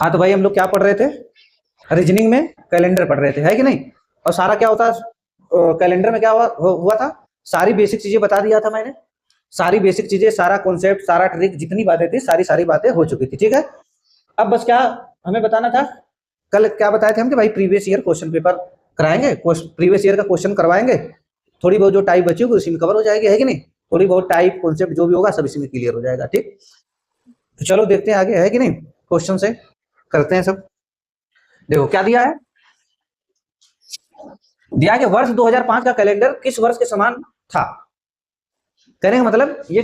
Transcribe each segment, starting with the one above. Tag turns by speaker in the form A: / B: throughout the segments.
A: हाँ तो भाई हम लोग क्या पढ़ रहे थे, रीजनिंग में कैलेंडर पढ़ रहे थे, है कि नहीं। और सारा क्या होता है कैलेंडर में, क्या हुआ था, सारी बेसिक चीजें बता दिया था मैंने, सारी बेसिक चीजें, सारा कॉन्सेप्ट, सारा ट्रिक, जितनी बातें थी सारी बातें हो चुकी थी। ठीक है, अब बस क्या हमें बताना था, कल क्या बताए थे हम कि भाई प्रीवियस ईयर क्वेश्चन पेपर कराएंगे, प्रीवियस ईयर का क्वेश्चन करवाएंगे, थोड़ी बहुत जो टाइप बची होगी उसी में कवर हो जाएगी, है कि नहीं। थोड़ी बहुत टाइप कॉन्सेप्ट जो भी होगा सब इसी में क्लियर हो जाएगा। ठीक, तो चलो देखते हैं आगे, है कि नहीं, क्वेश्चन से करते हैं सब। देखो क्या दिया है, दिया कि वर्ष 2005 का कैलेंडर किस वर्ष के समान था। कहने का मतलब ये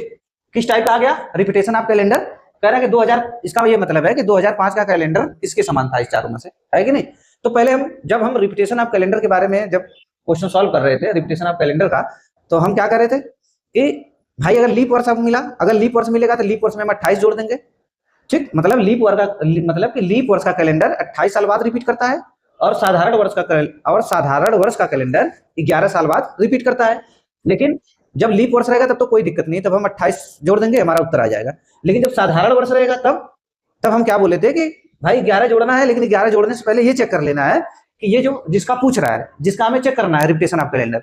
A: किस टाइप का आ गया, रिपीटेशन ऑफ कैलेंडर। कह रहा है कि 2000, इसका ये मतलब है कि 2005 का कैलेंडर किसके समान था इस चारों में से, है कि नहीं। तो पहले हम जब हम रिपीटेशन ऑफ कैलेंडर के बारे में जब क्वेश्चन सॉल्व कर रहे थे रिपीटेशन ऑफ कैलेंडर का, तो हम क्या कर रहे थे कि भाई अगर लीप वर्ष आपको मिला, अगर लीप वर्ष मिलेगा तो लीप वर्ष में हम 28 जोड़ देंगे। ठीक, मतलब लीप वर्ष का मतलब कि लीप वर्ष का कैलेंडर 28 साल बाद रिपीट करता है, और साधारण वर्ष का कैलेंडर 11 साल बाद रिपीट करता है। लेकिन जब लीप वर्ष रहेगा तब तो कोई दिक्कत नहीं, तब हम 28 जोड़ देंगे, हमारा उत्तर आ जाएगा। लेकिन जब साधारण वर्ष रहेगा तब हम क्या बोले थे कि भाई 11 जोड़ना है, लेकिन 11 जोड़ने से पहले ये चेक कर लेना है कि ये जो जिसका पूछ रहा है, जिसका हमें चेक करना है रिपीटेशन ऑफ कैलेंडर,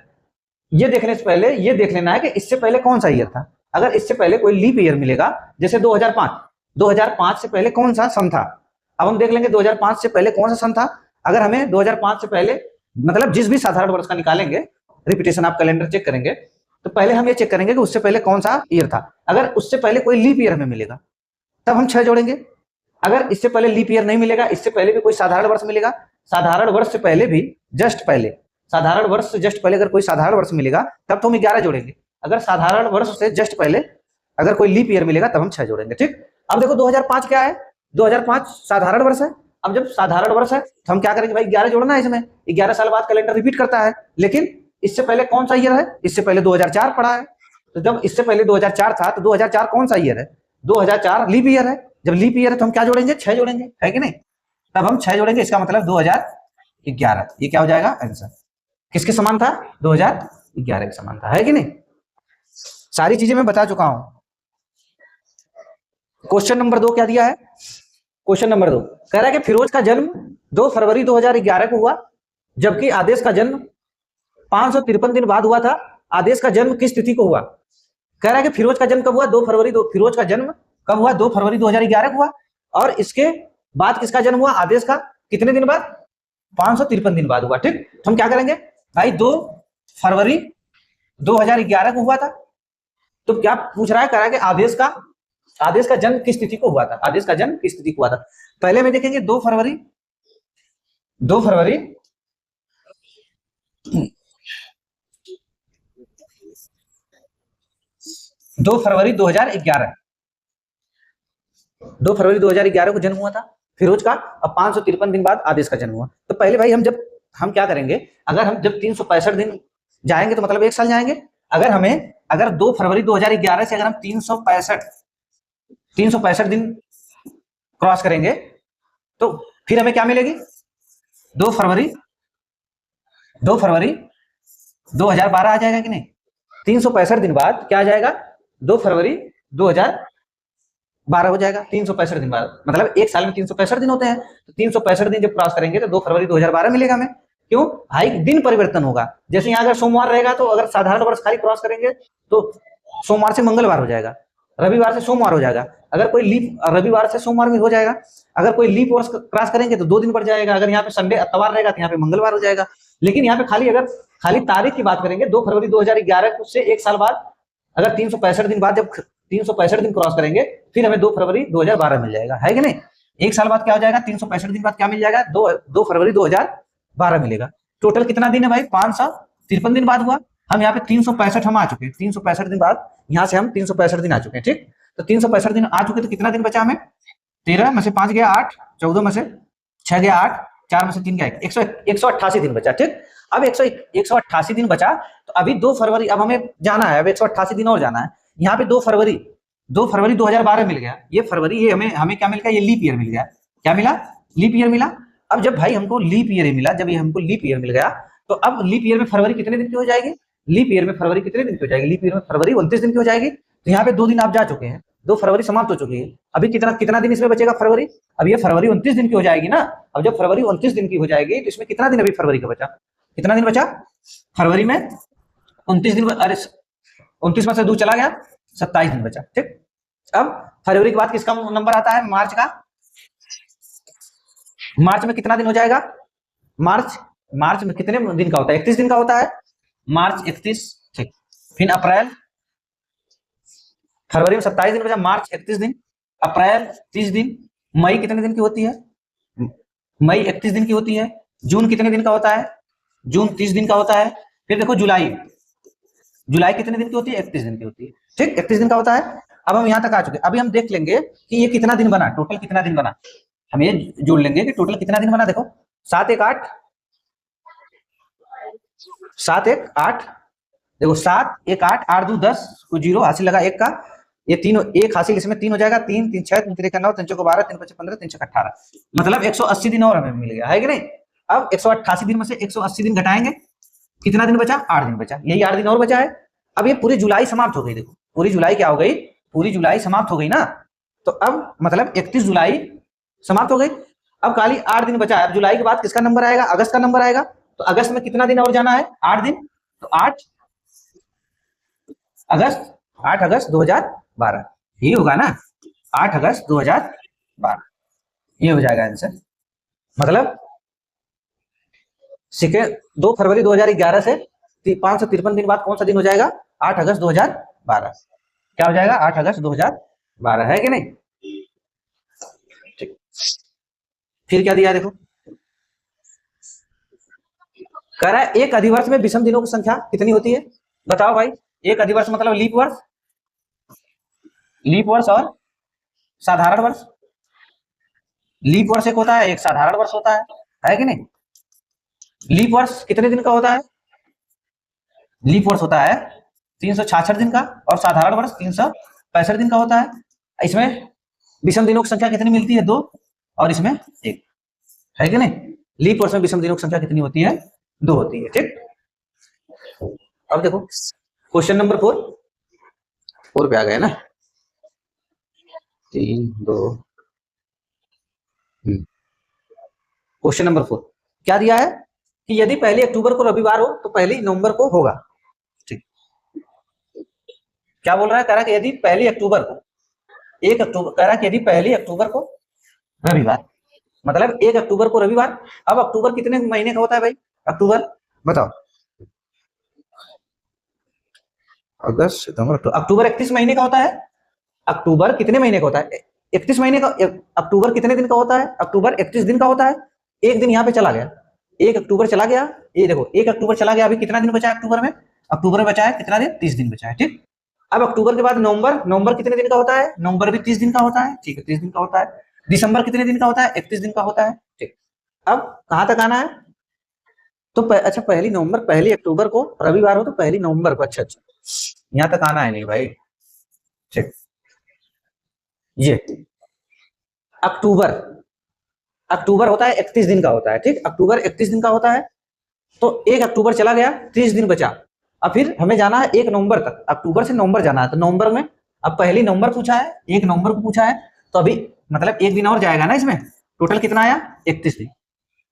A: ये देखने से पहले ये देख लेना है कि इससे पहले कौन सा ईयर था। अगर इससे पहले कोई लीप ईयर मिलेगा, जैसे 2005 से पहले कौन सा सन था, अब हम देख लेंगे 2005 से पहले कौन सा सन था। अगर हमें 2005 से पहले मतलब जिस भी साधारण वर्ष का निकालेंगे, रिपीटेशन ऑफ कैलेंडर चेक करेंगे, तो पहले हम ये चेक करेंगे कि उससे पहले कौन सा ईयर था। अगर उससे पहले कोई लीप ईयर हमें मिलेगा तब हम 6 जोड़ेंगे। अगर इससे पहले लीप ईयर नहीं मिलेगा, इससे पहले भी कोई साधारण वर्ष मिलेगा, साधारण वर्ष से पहले भी जस्ट पहले, साधारण वर्ष से जस्ट पहले अगर कोई साधारण वर्ष मिलेगा तब तो हम 11 जोड़ेंगे। अगर साधारण वर्ष से जस्ट पहले अगर कोई लीप ईयर मिलेगा तब हम 6 जोड़ेंगे। ठीक, अब देखो 2005 क्या है, 2005 साधारण वर्ष है। अब जब साधारण वर्ष है तो हम क्या करेंगे भाई, 11 जोड़ना है इसमें, 11 साल बाद कैलेंडर रिपीट करता है। लेकिन इससे पहले कौन सा ईयर है, इससे पहले 2004 पड़ा है, तो जब इससे पहले 2004 था तो 2004 कौन सा ईयर है, 2004 लीप ईयर है। जब लीप ईयर है तो हम क्या जोड़ेंगे, 6 जोड़ेंगे, है कि नहीं। तब हम 6 जोड़ेंगे, इसका मतलब 2011, ये क्या हो जाएगा आंसर, किसके समान था, 2011 के समान था, है कि नहीं। सारी चीजें मैं बता चुका हूं। क्वेश्चन नंबर 2 क्या दिया है, क्वेश्चन नंबर 2 कह रहा है कि फिरोज का जन्म 2 फरवरी 2011 को हुआ, जबकि आदेश का जन्म 553 दिन बाद हुआ था। आदेश का जन्म किस तिथि को हुआ। कह रहा है कि फिरोज का जन्म कब हुआ, 2 फरवरी, फिरोज का जन्म कब हुआ, 2 फरवरी 2011 को हुआ, और इसके बाद किसका जन्म हुआ, आदेश का कितने दिन बाद, 553 दिन बाद हुआ। ठीक, तो हम क्या करेंगे भाई, 2 फरवरी 2011 को हुआ था, तो क्या पूछ रहा है, कह रहा है कि आदेश का जन्म किस तिथि को हुआ था, आदेश का जन्म किस तिथि को हुआ था। पहले में देखेंगे 2 फरवरी 2011, 2 फरवरी 2011 को जन्म हुआ था फिरोज का, अब 553 दिन बाद आदेश का जन्म हुआ। तो पहले भाई हम क्या करेंगे, अगर हम जब 365 दिन जाएंगे तो मतलब 1 साल जाएंगे। अगर 2 फरवरी 2011 से अगर हम 365 दिन क्रॉस करेंगे तो फिर हमें क्या मिलेगी, 2 फरवरी 2012 आ जाएगा कि नहीं। 365 दिन बाद क्या आ जाएगा, 2 फरवरी 2012 हो जाएगा। 365 दिन बाद मतलब 1 साल में 365 दिन होते हैं, तो 365 दिन जब क्रॉस करेंगे तो 2 फरवरी 2012 मिलेगा हमें। क्यों भाई, दिन परिवर्तन होगा। जैसे यहाँ अगर सोमवार रहेगा तो अगर साधारण वर्ष खाली क्रॉस करेंगे तो सोमवार से मंगलवार हो जाएगा, रविवार से सोमवार हो जाएगा। अगर कोई लीप, रविवार से सोमवार में हो जाएगा। अगर कोई लीप वर्ष क्रॉस करेंगे तो 2 दिन बढ़ जाएगा। अगर यहाँ पे संडे इतवार रहेगा तो यहाँ पे मंगलवार हो जाएगा। लेकिन यहाँ पे खाली तारीख की बात करेंगे, 2 फरवरी 2011 से 1 साल बाद अगर 365 दिन बाद जब 365 दिन क्रॉस करेंगे फिर हमें 2 फरवरी 2012 मिल जाएगा, है कि नहीं। 1 साल बाद क्या हो जाएगा, 365 दिन बाद क्या मिल जाएगा, 2 फरवरी 2012 मिलेगा। टोटल कितना दिन है भाई, 553 दिन बाद हुआ। हम यहाँ पे 365 हम आ चुके हैं, 365 दिन बाद यहाँ से हम 365 दिन आ चुके हैं। ठीक, तो 365 दिन आ चुके तो कितना दिन बचा हमें, 13 में से 5 गया 8, 14 में से 6 गया 8, 4 में से 3 गया 188 दिन बचा। ठीक, अब 188 दिन बचा, तो अभी 2 फरवरी अब हमें जाना है, अब 188 दिन और जाना है। यहाँ पे 2 फरवरी 2012 मिल गया, ये फरवरी, ये हमें क्या मिल गया, ये लीप ईयर मिल गया। क्या मिला, लीप ईयर मिला। अब जब भाई हमको लीप ईयर मिला, जब ये हमको लीप ईयर मिल गया, तो अब लीप ईयर में फरवरी कितने दिन की हो जाएगी, लीप ईयर में फरवरी कितने दिन की हो जाएगी, लीप ईयर में फरवरी 29 दिन की हो जाएगी। तो यहाँ पे 2 दिन आप जा चुके हैं, 2 फरवरी समाप्त हो चुकी है। अभी कितना कितना दिन इसमें बचेगा फरवरी? अब ये फरवरी 29 दिन की हो जाएगी ना। अब जब फरवरी 29 दिन की हो जाएगी तो इसमें कितना दिन अभी फरवरी का बचा? कितना दिन बचा फरवरी में? 29 दिन। अरे 29 में से 2 चला गया, 27 दिन बचा। ठीक, अब फरवरी के बाद किसका नंबर आता है? मार्च का। मार्च में कितना दिन हो जाएगा? मार्च में कितने दिन का होता है? 31 दिन का होता है मार्च 31। ठीक, फिर अप्रैल, फरवरी में 27 दिन बचा, मार्च 31 दिन, अप्रैल 30 दिन, मई कितने दिन की होती है? मई 31 दिन की होती है। जून कितने दिन का होता है? जून 30 दिन का होता है। फिर देखो जुलाई कितने दिन की होती है? 31 दिन की होती है। ठीक, 31 दिन का होता है। अब हम यहां तक आ चुके, अभी हम देख लेंगे कि ये कितना दिन बना, टोटल कितना दिन बना। हम ये जोड़ लेंगे कि टोटल कितना दिन बना। देखो 7 1 8, 7 1 8, देखो 7 1 8, 8 2 10, को 0 हासिल लगा 1 का, ये तीनों एक हासिल, इसमें 3 हो जाएगा, 3 3 6 3 3 9 3 4 12 3 5 15 3 6 18, मतलब 180 दिन और हमें मिल गया है कि नहीं। अब 188 दिन में से 180 दिन घटाएंगे, कितना दिन बचा? 8 दिन बचा, यही 8 दिन और बचा है। अब ये पूरी जुलाई समाप्त हो गई। देखो पूरी जुलाई क्या हो गई? पूरी जुलाई समाप्त हो गई ना। तो अब मतलब 31 जुलाई समाप्त हो गई। अब खाली 8 दिन बचा है। अब जुलाई के बाद किसका नंबर आएगा? अगस्त का नंबर आएगा। तो अगस्त में कितना दिन और जाना है? 8 दिन। तो 8 अगस्त 2012, ये होगा ना, 8 अगस्त 2012, ये हो जाएगा आंसर। मतलब 2 फरवरी 2011 से 553 दिन बाद कौन सा दिन हो जाएगा? 8 अगस्त 2012। क्या हो जाएगा? 8 अगस्त 2012, है कि नहीं? ठीक, फिर क्या दिया देखो, कह रहा है एक अधिवर्ष में विषम दिनों की संख्या कितनी होती है? बताओ भाई। एक अधिवर्ष मतलब लीप वर्ष और साधारण वर्ष। लीप वर्ष एक होता है, एक साधारण वर्ष होता है कि नहीं? लीप वर्ष कितने दिन का होता है? लीप वर्ष होता है 366 दिन का, और साधारण वर्ष 365 दिन का होता है। इसमें विषम दिनों की संख्या कितनी मिलती है? 2, और इसमें 1, है कि नहीं? लीप वर्ष में विषम दिनों की संख्या कितनी होती है? 2 होती है। ठीक, अब देखो क्वेश्चन नंबर 4 पे आ गए ना, 3 2। क्वेश्चन नंबर 4 क्या दिया है कि यदि 1 अक्टूबर को रविवार हो तो 1 नवंबर को होगा। ठीक, क्या बोल रहा है? कह रहा है कि यदि 1 अक्टूबर को, 1 अक्टूबर, कह रहा है कि यदि 1 अक्टूबर को रविवार, मतलब 1 अक्टूबर को रविवार। अब अक्टूबर कितने महीने का होता है भाई? अक्टूबर बताओ। अगस्त सितंबर अक्टूबर 31 महीने का होता है। अक्टूबर कितने महीने का होता है? 31 महीने का। अक्टूबर कितने दिन का होता है? अक्टूबर 31 दिन का होता है। एक दिन यहाँ पे चला गया, 1 अक्टूबर चला गया, ये देखो 1 अक्टूबर चला गया। अभी कितना दिन बचा है अक्टूबर में? अक्टूबर में बचा है कितना दिन? 30 दिन बचा है। ठीक, अब अक्टूबर के बाद नवंबर कितने दिन का होता है? नवंबर भी 30 दिन का होता है। ठीक है, 30 दिन का होता है। दिसंबर कितने दिन का होता है? 31 दिन का होता है। ठीक, अब कहां तक आना है? तो अच्छा 1 नवंबर, 1 अक्टूबर को रविवार हो तो 1 नवंबर को, अच्छा अच्छा, यहां तक आना है नहीं भाई। ठीक, ये अक्टूबर होता है 31 दिन का होता है। ठीक, अक्टूबर 31 दिन का होता है। तो 1 अक्टूबर चला गया, 30 दिन बचा। अब फिर हमें जाना है 1 नवंबर तक, अक्टूबर से नवंबर जाना है। तो नवंबर में अब 1 नवंबर पूछा है, 1 नवंबर को पूछा है, तो अभी मतलब 1 दिन और जाएगा ना इसमें। टोटल कितना आया? 31 दिन।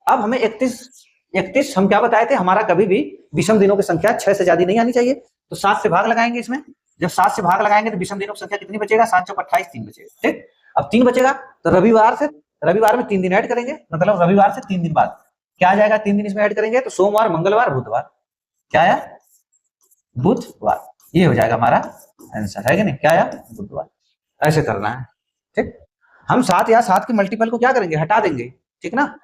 A: अब हमें 31 हम क्या बताए थे? हमारा कभी भी विषम दिनों की संख्या 6 से ज्यादा नहीं आनी चाहिए। तो 7 से भाग लगाएंगे इसमें। जब 7 से भाग लगाएंगे तो विषम दिनों की संख्या कितनी बचेगा? 7 चौक 28, 3 बचेगा। ठीक, अब 3 बचेगा तो रविवार में 3 दिन ऐड करेंगे, मतलब रविवार से 3 दिन बाद क्या आ जाएगा? 3 दिन इसमें ऐड करेंगे तो सोमवार, मंगलवार, बुधवार। क्या आया? बुधवार। ये हो जाएगा हमारा आंसर, है कि नहीं? क्या आया? बुधवार। ऐसे करना है। ठीक, हम 7 या 7 के मल्टीपल को क्या करेंगे? हटा देंगे। ठीक ना।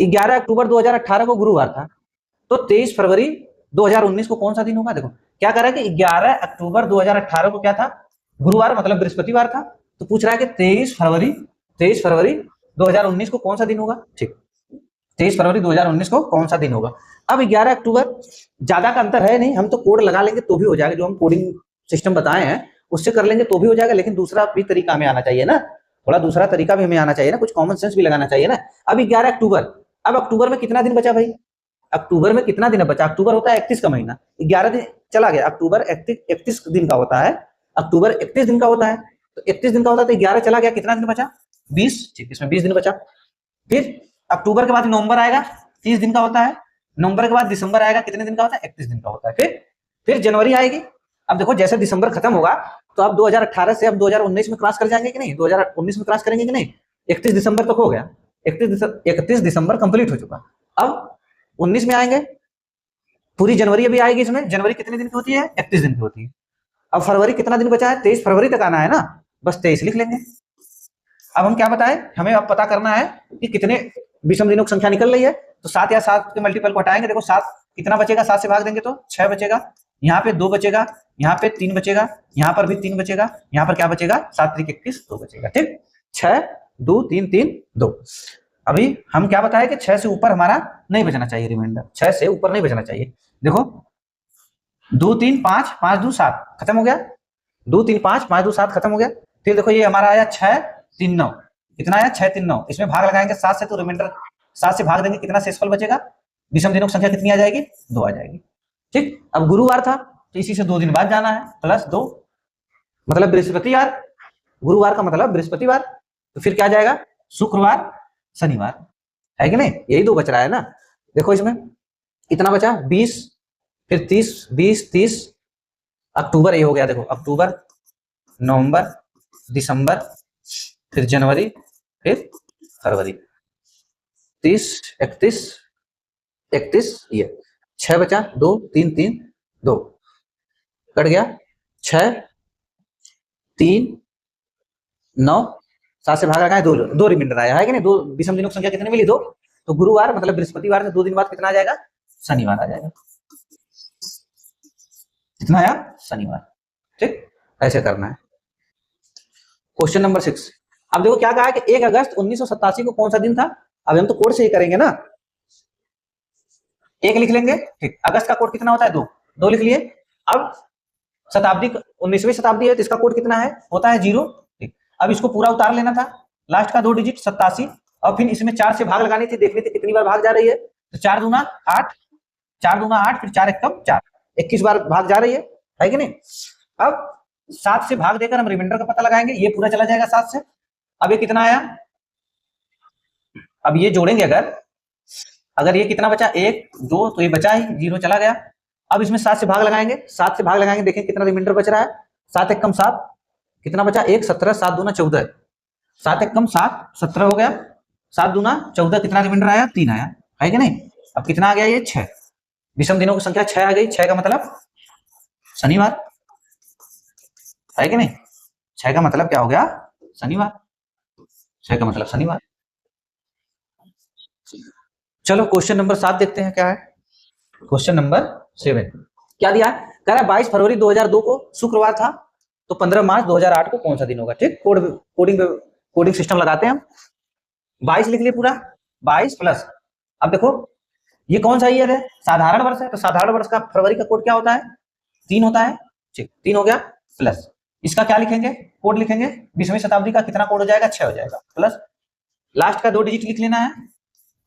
A: 11 अक्टूबर 2018 को गुरुवार था, तो 23 फरवरी 2019 को कौन सा दिन होगा? देखो क्या कर रहा है कि 11 अक्टूबर 2018 को क्या था? गुरुवार, मतलब बृहस्पतिवार था। तो पूछ रहा है कि 23 फरवरी 2019 को कौन सा दिन होगा? ठीक, 23 फरवरी 2019 को कौन सा दिन होगा? अब 11 अक्टूबर, ज्यादा का अंतर है नहीं, हम तो कोड लगा लेंगे तो भी हो जाएगा। जो हम कोडिंग सिस्टम बताए हैं उससे कर लेंगे तो भी हो जाएगा, लेकिन दूसरा भी तरीका हमें आना चाहिए ना, थोड़ा दूसरा तरीका भी हमें आना चाहिए ना, कुछ कॉमन सेंस भी लगाना चाहिए ना। अब 11 अक्टूबर, अब अक्टूबर में कितना दिन बचा भाई? अक्टूबर में कितना दिन बचा? अक्टूबर होता है 31 का महीना, 11 दिन चला गया। अक्टूबर 31 दिन का होता है। अक्टूबर 31 दिन का होता है। तो 31 दिन का होता है, तो 11 चला गया, कितना दिन बचा? 20। ठीक, इसमें 20 दिन बचा। फिर अक्टूबर के बाद नवंबर आएगा, 30 दिन का होता है। नवंबर के बाद दिसंबर आएगा, कितने दिन का होता है? 31 दिन का होता है। फिर जनवरी आएगी। अब देखो जैसे दिसंबर खत्म होगा तो अब 2018 से अब 2019 में क्रॉस कर जाएंगे कि नहीं? 2019 में क्रॉस करेंगे कि नहीं? 31 दिसंबर तक हो गया, 31 दिसंबर कंप्लीट हो चुका। अब 19 में आएंगे, पूरी जनवरी अभी आएगी। इसमें जनवरी कितने दिन की होती है? 31 दिन की होती है। अब फरवरी कितना दिन बचा है? 23 फरवरी तक आना है ना, बस 23 लिख लेंगे। अब हम क्या बताए, हमें अब पता करना है कि कितने विषम दिनों की संख्या निकल रही है। तो 7 या 7 के मल्टीपल को हटाएंगे। देखो 7 कितना बचेगा? 7 से भाग देंगे तो 6 बचेगा, यहाँ पे 2 बचेगा, यहाँ पे 3 बचेगा, यहाँ पर भी 3 बचेगा, यहाँ पर क्या बचेगा? 7 3 21 2 बचेगा। ठीक, 6 2 3 3 2। अभी हम क्या बताए कि 6 से ऊपर हमारा नहीं बचना चाहिए, रिमाइंडर 6 से ऊपर नहीं बचना चाहिए। देखो 2 3 5 5 2 7 खत्म हो गया, 2 3 5 5 2 7 खत्म हो गया। फिर देखो ये हमारा आया 6 3 9, कितना आया? 6 3 9। इसमें भाग लगाएंगे 7 से, तो रिमाइंडर 7 से भाग देंगे, कितना शेषफल बचेगा? विषम दिनों की संख्या कितनी आ जाएगी? 2 आ जाएगी। ठीक, अब गुरुवार था तो इसी से 2 दिन बाद जाना है, +2 मतलब बृहस्पतिवार। गुरुवार का मतलब बृहस्पतिवार, तो फिर क्या जाएगा? शुक्रवार शनिवार, है कि नहीं? यही 2 बच रहा है ना। देखो इसमें इतना बचा 20, फिर 30 20 30, अक्टूबर ये हो गया। देखो अक्टूबर नवंबर दिसंबर, फिर जनवरी, फिर फरवरी, 30 31 31, ये 6 बचा, 2 3 3 2 कट गया, 6 3 9, 7 से भागा है 2 2 रिमाइंडर आया है कि नहीं? 2 विषम दिनों की संख्या कितनी मिली? 2। तो गुरुवार मतलब बृहस्पतिवार से 2 दिन बाद कितना आ जाएगा? शनिवार आ जाएगा। कितना आया? शनिवार। ठीक, ऐसे करना है। Question number 6। अब देखो क्या कहा है कि 1 अगस्त 1987 को कौन सा दिन था? अब हम तो कोड से ही करेंगे ना, 1 लिख लेंगे। ठीक, अगस्त का कोड कितना होता है? 2 2 लिख लिए। अब शताब्दी 19वीं शताब्दी है तो इसका कोड कितना है? होता है 0। ठीक, अब इसको पूरा उतार लेना था, लास्ट का 2 डिजिट 87, और फिर इसमें 4 से भाग लगानी थी, देखनी थी कितनी बार भाग जा रही है। तो 4 दूना 8, 4 दूना 8, फिर 4 एकम 4, 21 बार भाग जा रही है कि नहीं? अब 7 से भाग देकर हम रिमाइंडर का पता लगाएंगे, ये पूरा चला जाएगा 7 से। अब ये कितना आया? अब ये जोड़ेंगे, अगर ये कितना बचा? 1 2, तो ये बचा ही, 0 चला गया। अब इसमें 7 से भाग लगाएंगे, 7 से भाग लगाएंगे, देखें कितना रिमाइंडर बच रहा है। 7 एकम 7, कितना बचा? 1 17, 7 दूना 14, 7 एकम 7 17 हो गया, 7 दूना 14, कितना रिमाइंडर आया? 3 आया, है कि नहीं? अब कितना आ गया? ये 6। विषम दिनों की संख्या 6 आ गई। 6 का मतलब शनिवार, है कि नहीं? 6 का मतलब क्या हो गया? शनिवार। 6 का मतलब शनिवार। चलो क्वेश्चन नंबर 7 देखते हैं क्या है। क्वेश्चन नंबर 7 क्या दिया है? कह रहा है 22 फरवरी 2002 को शुक्रवार था, तो 15 मार्च 2008 को कौन सा दिन होगा? ठीक, कोडिंग सिस्टम लगाते हैं हम। 22 लिख लिए पूरा, 22 प्लस, अब देखो ये कौन सा ईयर है? साधारण वर्ष है, तो साधारण वर्ष का फरवरी का कोड क्या होता है? 3 होता है। ठीक, 3 हो गया, प्लस इसका क्या लिखेंगे? कोड लिखेंगे। 20वीं शताब्दी का कितना कोड हो जाएगा? 6 हो जाएगा, प्लस लास्ट का 2 डिजिट लिख लेना है,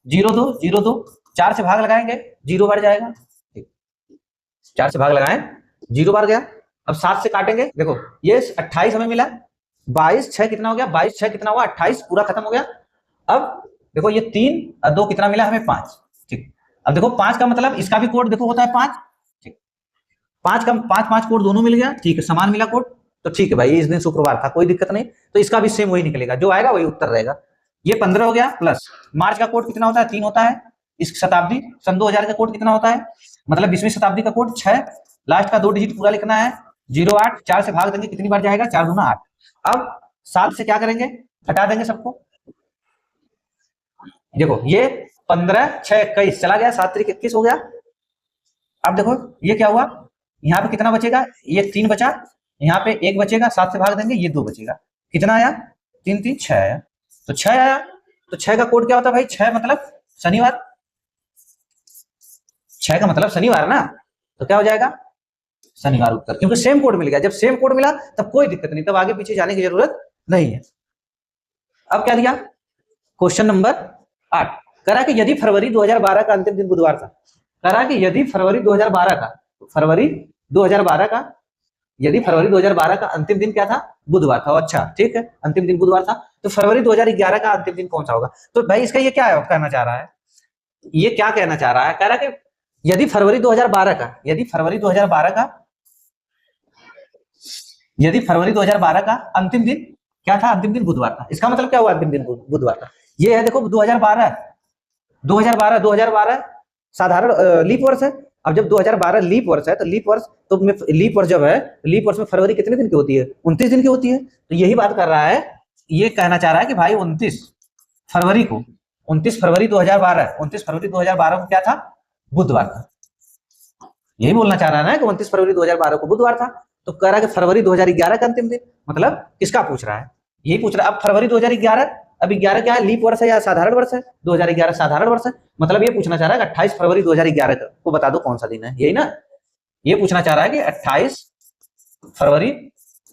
A: 02 02, 4 से भाग लगाएंगे, 0 बार जाएगा। 4 से भाग लगाएं, 0 बार गया। अब 7 से काटेंगे, देखो ये 28 हमें मिला, 22 6 कितना हो गया? 22 6 कितना हुआ? 28, पूरा खत्म हो गया। अब देखो ये 3 और 2 कितना मिला हमें? 5। ठीक, अब देखो 5 का मतलब इसका भी कोड देखो होता है 5। ठीक, 5 का 5 5 कोड दोनों मिल गया। ठीक है, समान मिला कोड, तो ठीक है भाई, इस दिन शुक्रवार था, कोई दिक्कत नहीं। तो इसका भी सेम वही निकलेगा, जो आएगा वही उत्तर रहेगा। ये 15 हो गया, प्लस मार्च का कोड कितना होता है? 3 होता है। इस शताब्दी सन 2000 का कोड कितना होता है? मतलब 20वीं शताब्दी का कोड 6, लास्ट का 2 डिजिट पूरा लिखना है, 08, 4 से भाग देंगे, कितनी बार जाएगा? 4 दूना 8। अब 7 से क्या करेंगे? हटा देंगे सबको। देखो ये 15 6 21 चला गया, 7 3 21 हो गया। अब देखो ये क्या हुआ? यहाँ पे कितना बचेगा? ये 3 बचा, यहाँ पे 1 बचेगा, 7 से भाग देंगे, ये 2 बचेगा। कितना आया? 3 3 6 आया, तो 6 आया। तो 6 का कोड क्या होता है भाई? 6 मतलब शनिवार, 6 का मतलब शनिवार ना, तो क्या हो जाएगा? शनिवार उत्तर, क्योंकि सेम कोड मिल गया। जब सेम कोड मिला तब कोई दिक्कत नहीं, तब आगे पीछे जाने की जरूरत नहीं है। अब क्या दिया? क्वेश्चन नंबर 8 करा कि यदि फरवरी 2012 का अंतिम दिन बुधवार था, करा कि यदि फरवरी 2012 का यदि फरवरी 2012 का अंतिम दिन क्या था, बुधवार था। अच्छा ठीक है, अंतिम दिन बुधवार था, तो फरवरी 2011 का अंतिम दिन कौन सा होगा? तो भाई इसका ये क्या कहना चाह रहा है, ये क्या कहना चाह रहा है, कह रहा है कि यदि फरवरी 2012 का, यदि फरवरी 2012 का अंतिम दिन क्या था, अंतिम दिन बुधवार था। इसका मतलब क्या हुआ, अंतिम दिन बुधवार था। ये है देखो 2012 साधारण लीप वर्ष है। अब जब 2012 लीप वर्ष है, तो लीप वर्ष जब है, लीप वर्ष में फरवरी कितने दिन की होती है, 29 दिन की होती है। तो यही बात कर रहा है, ये कहना चाह रहा है कि भाई 29 फरवरी 2012 को क्या था, बुधवार था। यही बोलना चाह रहा है ना कि 29 फरवरी 2012 को बुधवार था। तो कह रहा है कि फरवरी 2011 का अंतिम दिन, मतलब किसका पूछ रहा है, यही पूछ रहा है। अब फरवरी 2011, अब 11 क्या है, लीप वर्ष है या साधारण वर्ष है, 2011 साधारण वर्ष है। मतलब ये पूछना चाह रहा है कि 28 फरवरी 2011 को बता दो कौन सा दिन है, यही ना, ये पूछना चाह रहा है कि 28 फरवरी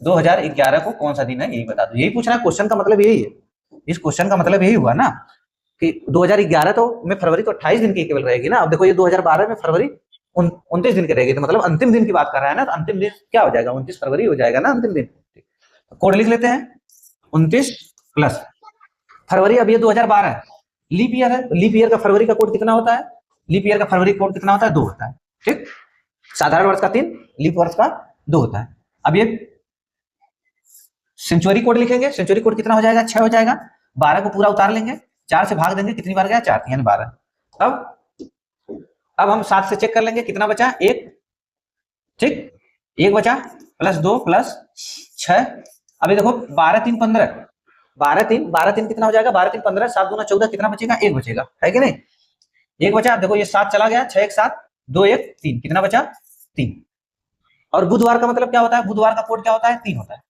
A: 2011 को कौन सा दिन है, यही बता दो। यही पूछना है, क्वेश्चन का मतलब यही है, इस क्वेश्चन का मतलब यही हुआ ना कि 2011 तो में फरवरी तो 28 दिन की केवल रहेगी ना। अब देखो ये 2012 में फरवरी 29 दिन की रहेगी, तो मतलब अंतिम दिन की बात कर रहा है ना, तो अंतिम दिन क्या हो जाएगा, 29 फरवरी हो जाएगा ना अंतिम दिन। कोड लिख लेते हैं, 29 प्लस फरवरी। अब ये 2012 लीप ईयर है, लीप ईयर का फरवरी का कोड कितना होता है, लीप ईयर का फरवरी कोड कितना होता है, 2 होता है। ठीक, साधारण वर्ष का 3, लीप वर्ष का 2 होता है। अब ये सेंचुरी कोड लिखेंगे, सेंचुरी कोड कितना हो जाएगा, 6 हो जाएगा। 12 को पूरा उतार लेंगे, 4 से भाग देंगे, कितनी बार गया, 4, यानी 12। अब हम 7 से चेक कर लेंगे, कितना बचा, 1। ठीक, 1 बचा, प्लस 2 प्लस 6। अभी देखो 12 3 15, 12 3 कितना हो जाएगा, 12 3 15, 7 दूना 14, कितना बचेगा, 1 बचेगा, है कि नहीं, 1 बचा। देखो ये 7 चला गया, 6 1 7, 2 1 3, कितना बचा, 3। और बुधवार का मतलब क्या होता है, बुधवार का कोड क्या होता है, 3 होता है।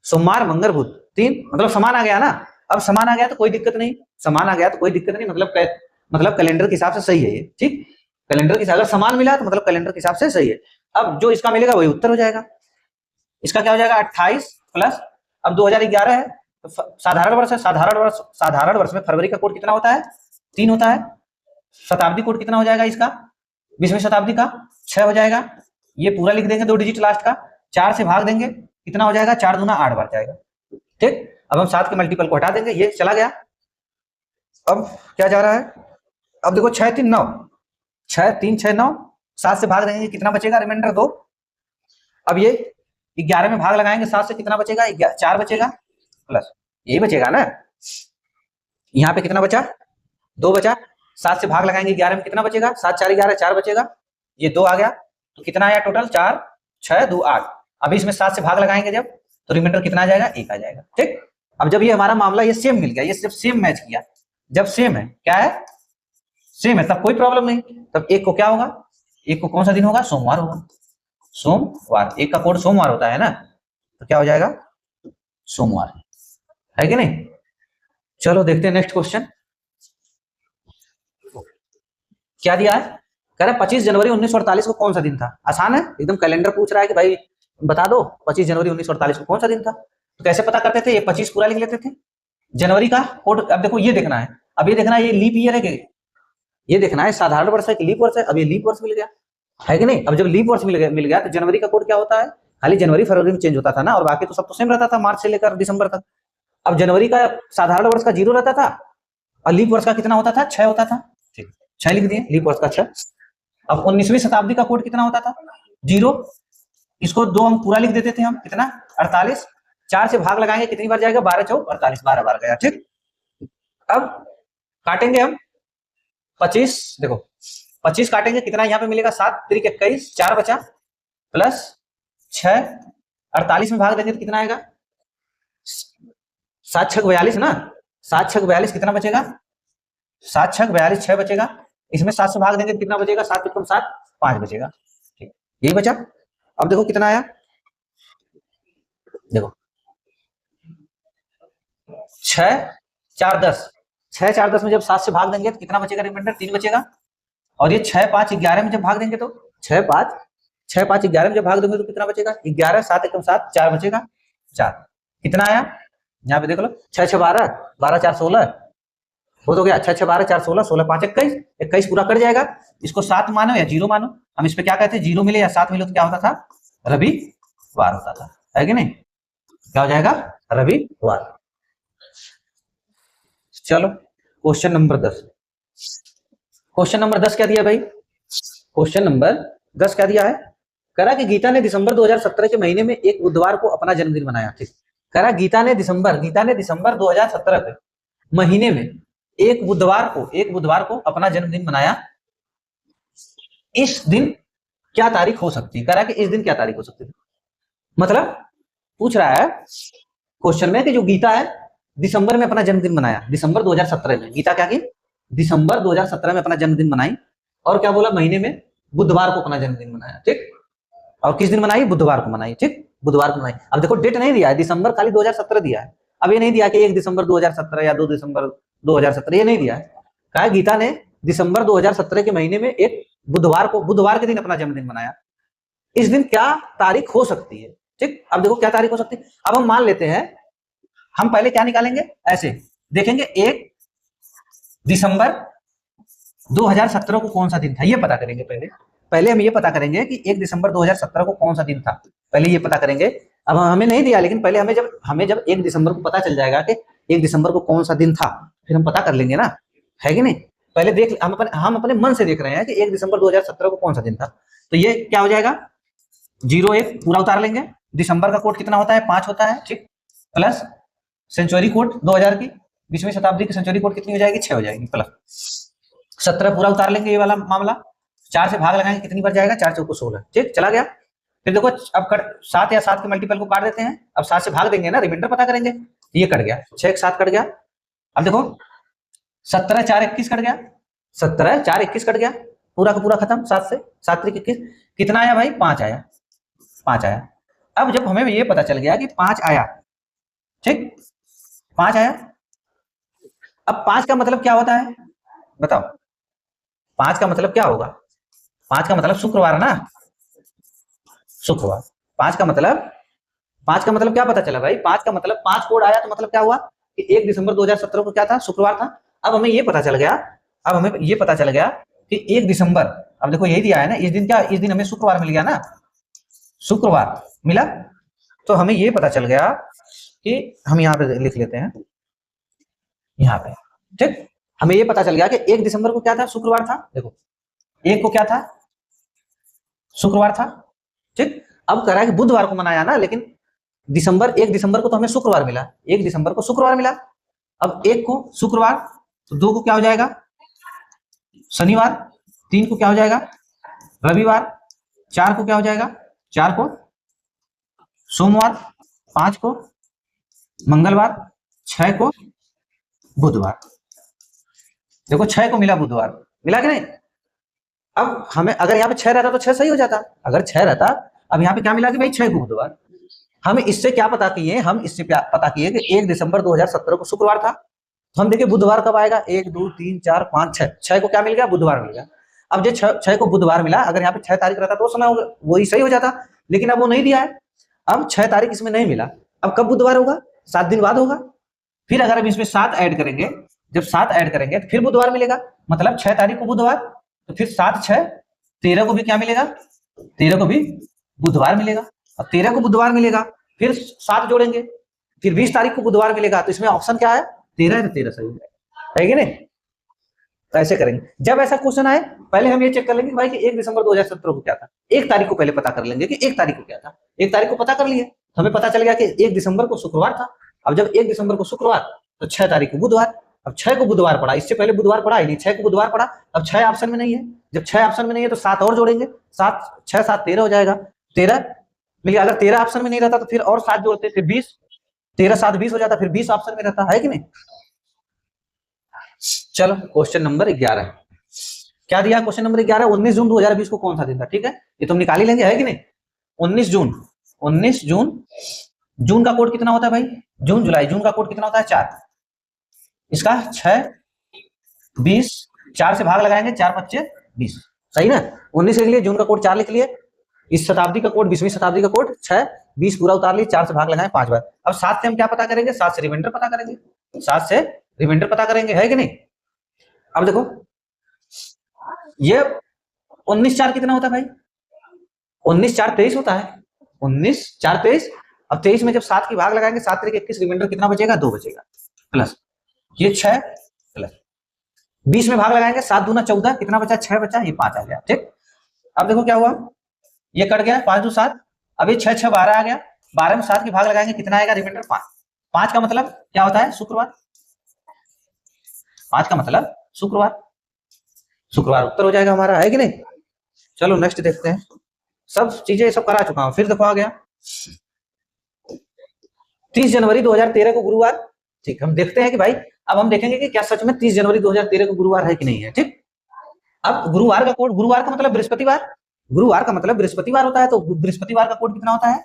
A: सोमवार मंगल बुध 3, मतलब समान आ गया ना। अब समान आ गया तो कोई दिक्कत नहीं, समान आ गया तो कोई दिक्कत नहीं, मतलब कैलेंडर के हिसाब से सही है ये। ठीक, कैलेंडर के अगर समान मिला तो मतलब कैलेंडर के हिसाब से सही है। अब जो इसका मिलेगा वही उत्तर हो जाएगा। इसका क्या हो जाएगा, 28 प्लस, अब 2011 है तो साधारण वर्ष है, साधारण वर्ष में फरवरी का कोड कितना होता है, 3 होता है। शताब्दी कोड कितना हो जाएगा इसका, 20वीं शताब्दी का 6 हो जाएगा। ये पूरा लिख देंगे 2 डिजिट लास्ट का, 4 से भाग देंगे, कितना हो जाएगा, 4 दूना 8 बार जाएगा। ठीक, अब हम 7 के मल्टीपल को हटा देंगे, ये चला गया। अब क्या जा रहा है, अब देखो 6 3 9, 6 3 6 9, 7 से भाग देंगे, कितना बचेगा, रिमाइंडर 2। अब ये 11 में भाग लगाएंगे, 7 से कितना बचेगा, 4 बचेगा, प्लस यही बचेगा ना। यहाँ पे कितना बचा, 2 बचा। 7 से भाग लगाएंगे 11 में, कितना बचेगा, 7 4 11, 4 बचेगा। ये 2 आ गया, तो कितना आया टोटल, 4 6 2 8। अभी इसमें 7 से भाग लगाएंगे जब, तो रिमाइंडर कितना आ जाएगा, 1 आ जाएगा। ठीक, अब जब ये हमारा मामला ये सेम मिल गया, ये जब सेम मैच किया, जब सेम है, क्या है, सेम है, तब कोई प्रॉब्लम नहीं। तब 1 को क्या होगा, 1 को कौन सा दिन होगा, सोमवार होगा, सोमवार। 1 का कोड सोमवार होता है ना, तो क्या हो जाएगा, सोमवार, है कि नहीं। चलो देखते हैं नेक्स्ट क्वेश्चन क्या दिया है। कह रहा है 25 जनवरी 1948 को कौन सा दिन था। आसान है एकदम, कैलेंडर पूछ रहा है कि भाई बता दो 25 जनवरी 1948 को कौन सा दिन था। तो कैसे पता करते थे, ये 25 पूरा लिख लेते थे, जनवरी का कोड। अब देखो ये देखना है, अब ये देखना है, ये लीप ईयर है कि, ये देखना है साधारण वर्ष है कि लीप वर्ष है। अब ये लीप वर्ष मिल गया, है कि नहीं। अब जब लीप वर्ष मिल गया तो जनवरी का कोड क्या होता है, खाली जनवरी फरवरी में चेंज होता था ना, और बाकी तो सब तो सेम रहता था, मार्च से लेकर दिसंबर तक। अब जनवरी का साधारण वर्ष का 0 रहता था, और लीप वर्ष का कितना होता था, 6 होता था। ठीक, 6 लिख दिए, लीप वर्ष का 6। अब 19वीं शताब्दी का कोड कितना होता था, 0। इसको 2 अंक पूरा लिख देते थे हम, कितना, 48। 4 से भाग लगाएंगे, कितनी बार जाएगा, 12 4 48, 12 बार गया। ठीक, अब काटेंगे हम 25, देखो 25 काटेंगे, कितना यहाँ पे मिलेगा, 7 3 21, 4 बचा, प्लस 6, 48 में भाग देंगे तो कितना आएगा, 7 6 42 ना, 7 6 42, कितना बचेगा, 7 6 42, 6 बचेगा। इसमें 7 से भाग देंगे तो कितना बचेगा, 7 कम 7 5 बचेगा। ठीक, यही बचा। अब देखो कितना आया, देखो 6 4 10, 6 4 10 में जब 7 से भाग देंगे तो कितना बचेगा, रिमाइंडर 3 बचेगा। और ये 6 5 11 में जब भाग देंगे तो 6 5 11 में जब भाग देंगे तो कितना बचेगा, 11 7 1 7 4 बचेगा, 4। कितना आया, यहाँ पे देख लो, 6 6 12, 12 4 16, बहुत हो गया, 6 6 12 4 16, 16 5 21, 21 पूरा कर जाएगा। इसको 7 मानो या 0 मानो, हम इस पे क्या कहते हैं, 0 मिले या 7 मिले तो क्या होता था, रवि रविवार होता था, है कि नहीं? क्या हो जाएगा? रविवार। चलो क्वेश्चन नंबर 10। क्वेश्चन नंबर 10 क्या दिया भाई? क्वेश्चन नंबर 10 क्या दिया है? करा कि गीता ने दिसंबर 2017 के महीने में एक बुधवार को अपना जन्मदिन मनाया। ठीक, करा गीता ने दिसंबर 2017 के महीने में एक बुधवार को अपना जन्मदिन मनाया। इस दिन क्या तारीख हो सकती है? करा कि इस दिन क्या तारीख हो सकती है? मतलब पूछ रहा है क्वेश्चन में कि जो गीता है दिसंबर में अपना जन्मदिन मनाया, दिसंबर 2017 में गीता क्या की? दिसंबर 2017 में अपना जन्मदिन मनाई, और क्या बोला? महीने में बुधवार को अपना जन्मदिन मनाया। ठीक, और किस दिन मनाई? बुधवार को मनाई। ठीक, बुधवार को मनाई। अब देखो डेट नहीं दिया है, दिसंबर खाली 2017 दिया है। अब ये नहीं दिया कि 1 दिसंबर 2017 या 2 दिसंबर 2017, ये नहीं दिया है। कहा गीता ने दिसंबर 2017 के महीने में एक बुधवार के दिन अपना जन्मदिन मनाया। इस दिन क्या तारीख हो सकती है? ठीक, अब देखो क्या तारीख हो सकती है। अब हम मान लेते हैं, हम पहले क्या निकालेंगे, ऐसे देखेंगे 1 दिसंबर 2017 को कौन सा दिन था, ये पता करेंगे। पहले हम ये पता करेंगे कि 1 दिसंबर 2017 को कौन सा दिन था, पहले ये पता करेंगे। अब हमें नहीं दिया, लेकिन पहले हमें जब 1 दिसंबर को पता चल जाएगा कि 1 दिसंबर को कौन सा दिन था, फिर हम पता कर लेंगे ना, है कि नहीं? पहले देख, हम अपने मन से देख रहे हैं कि 1 दिसंबर 2017 को कौन सा दिन था। तो ये क्या हो जाएगा? 01 पूरा उतार लेंगे। दिसंबर का कोड कितना होता है? 5 होता है। ठीक, प्लस सेंचुरी कोड 2000 की, 20वीं शताब्दी की सेंचुरी कोड कितनी हो जाएगी? 6 हो जाएगी, प्लस 17 पूरा उतार लेंगे। ये वाला मामला 4 से भाग लगाएंगे, कितनी बार जाएगा? 4 चौको 16। ठीक, चला गया। फिर देखो अब 7 या 7 के मल्टीपल को काट देते हैं। अब 7 से भाग देंगे ना, रिमाइंडर पता करेंगे। ये कट गया, 6 के 7 कट गया। अब देखो 17 4 21 कट गया, 17 4 21 कट गया, पूरा का पूरा खत्म। 7 से 7 3 21 कितना आया भाई? 5 आया, 5 आया। अब जब हमें ये पता चल गया कि 5 आया, ठीक, 5 आया। अब 5 का मतलब क्या होता है बताओ? 5 का मतलब क्या होगा? 5 का मतलब शुक्रवार ना, शुक्रवार। 5 का मतलब क्या पता चला भाई? 5 का मतलब 5 कोड आया, तो मतलब क्या हुआ कि 1 दिसंबर 2017 को क्या था? शुक्रवार था। अब हमें ये पता चल गया कि 1 दिसंबर, अब देखो यही दिया है ना, इस दिन हमें शुक्रवार मिल गया ना, शुक्रवार मिला। तो हमें ये पता चल गया कि हम यहाँ पे लिख लेते हैं, यहाँ पे। ठीक, हमें ये पता चल गया कि 1 दिसंबर को क्या था? शुक्रवार था। देखो 1 को क्या था? शुक्रवार था। ठीक, अब कह रहा है कि बुधवार को मनाया ना, लेकिन 1 दिसंबर को तो हमें शुक्रवार मिला, 1 दिसंबर को शुक्रवार मिला। अब 1 को शुक्रवार, तो 2 को क्या हो जाएगा? शनिवार। 3 को क्या हो जाएगा? रविवार। 4 को क्या हो जाएगा? 4 को सोमवार। 5 को मंगलवार। 6 को बुधवार। देखो 6 को मिला, बुधवार मिला कि नहीं? अब हमें अगर यहाँ पे 6 रहता तो 6 सही हो जाता, अगर 6 रहता। अब यहाँ पे क्या मिला कि भाई 6 को बुधवार। हम इससे क्या पता किए? हम इससे पता किए कि 1 दिसंबर 2017 को शुक्रवार था। तो हम देखिए बुधवार कब आएगा? 1 2 3 4 5 6, 6 को क्या मिल गया? बुधवार मिल गया। अब जो 6 को बुधवार मिला, अगर यहाँ पे 6 तारीख रहता तो समय वही सही हो जाता, लेकिन अब वो नहीं दिया है। अब 6 तारीख इसमें नहीं मिला। अब कब बुधवार होगा? 7 दिन बाद होगा। फिर अगर हम इसमें 7 ऐड करेंगे, जब 7 ऐड करेंगे तो फिर बुधवार मिलेगा, मतलब 6 तारीख को बुधवार। तो फिर 7 6 13 को भी क्या मिलेगा? 13 को भी बुधवार मिलेगा। अब 13 को बुधवार मिलेगा, फिर 7 जोड़ेंगे, फिर 20 तारीख को बुधवार मिलेगा। तो इसमें ऑप्शन क्या है? 13 है, तो 13 सही है कि नहीं? तो ऐसे करेंगे। जब ऐसा क्वेश्चन आए, पहले हम ये चेक कर लेंगे भाई कि 1 दिसंबर 2017 को क्या था। 1 तारीख को पहले पता कर लेंगे कि 1 तारीख को क्या था। 1 तारीख को पता कर लिए, तो हमें पता चल गया कि 1 दिसंबर को शुक्रवार था। अब जब 1 दिसंबर को शुक्रवार, तो 6 तारीख को बुधवार। अब 6 को बुधवार पड़ा, इससे पहले बुधवार पड़ा ही नहीं, 6 को बुधवार पड़ा। अब 6 ऑप्शन में नहीं है, जब 6 ऑप्शन में नहीं है तो 7 और जोड़ेंगे, 7 6 7 13 हो जाएगा, 13। लेकिन अगर 13 ऑप्शन में नहीं रहता तो फिर और 7 जोड़ते, फिर 20, 13 7 20 हो जाता, फिर 20 ऑप्शन में रहता, है कि नहीं? चलो क्वेश्चन नंबर 11 क्या दिया? क्वेश्चन नंबर 11, 19 जून 2020 को कौन सा दिन था? ठीक है, ये तुम निकाल ही लेंगे, है कि नहीं? 19 जून। जून का कोड कितना होता है भाई? जून जुलाई, जून का कोड कितना होता है? 4। इसका 6 20, 4 से भाग लगाएंगे, 4 5 20, सही ना? 19 लिख लिए, जून का कोड 4 लिख लिए, इस शताब्दी का कोड 20वीं शताब्दी का कोड 6 20 पूरा उतार लिए, 4 से भाग लगाए 5 बार। अब 7 से हम क्या पता करेंगे? 7 से रिमाइंडर पता करेंगे, 7 से रिमाइंडर पता करेंगे, है कि नहीं? अब देखो ये 19 4 कितना होता है भाई? 19 4 23 होता है, 19, 4 23। अब 23 में जब 7 की भाग लगाएंगे, 7 3 21, रिमाइंडर कितना बचेगा? 2 बचेगा, प्लस ये 6 प्लस 20 में भाग लगाएंगे, 7 दूना 14, कितना बचा? 6 बचा, ये 5 आ गया। ठीक, अब देखो क्या हुआ, ये कट गया, 5 2 7, अब ये 6 6 12 आ गया, 12 में 7 की भाग लगाएंगे, कितना आएगा? रिमाइंडर 5। 5 का मतलब क्या होता है? शुक्रवार। 5 का मतलब शुक्रवार। शुक्रवार उत्तर हो जाएगा हमारा, है कि नहीं? चलो नेक्स्ट देखते हैं। सब चीजें सब करा चुका हूं, फिर देखो आ गया 30 जनवरी 2013 को गुरुवार। ठीक, हम देखते हैं कि भाई, अब हम देखेंगे कि क्या सच में 30 जनवरी 2013 को गुरुवार है कि नहीं है। ठीक, अब गुरुवार का कोड, गुरुवार का मतलब बृहस्पतिवार, गुरुवार का मतलब बृहस्पतिवार होता है, तो बृहस्पतिवार का कोड कितना होता है?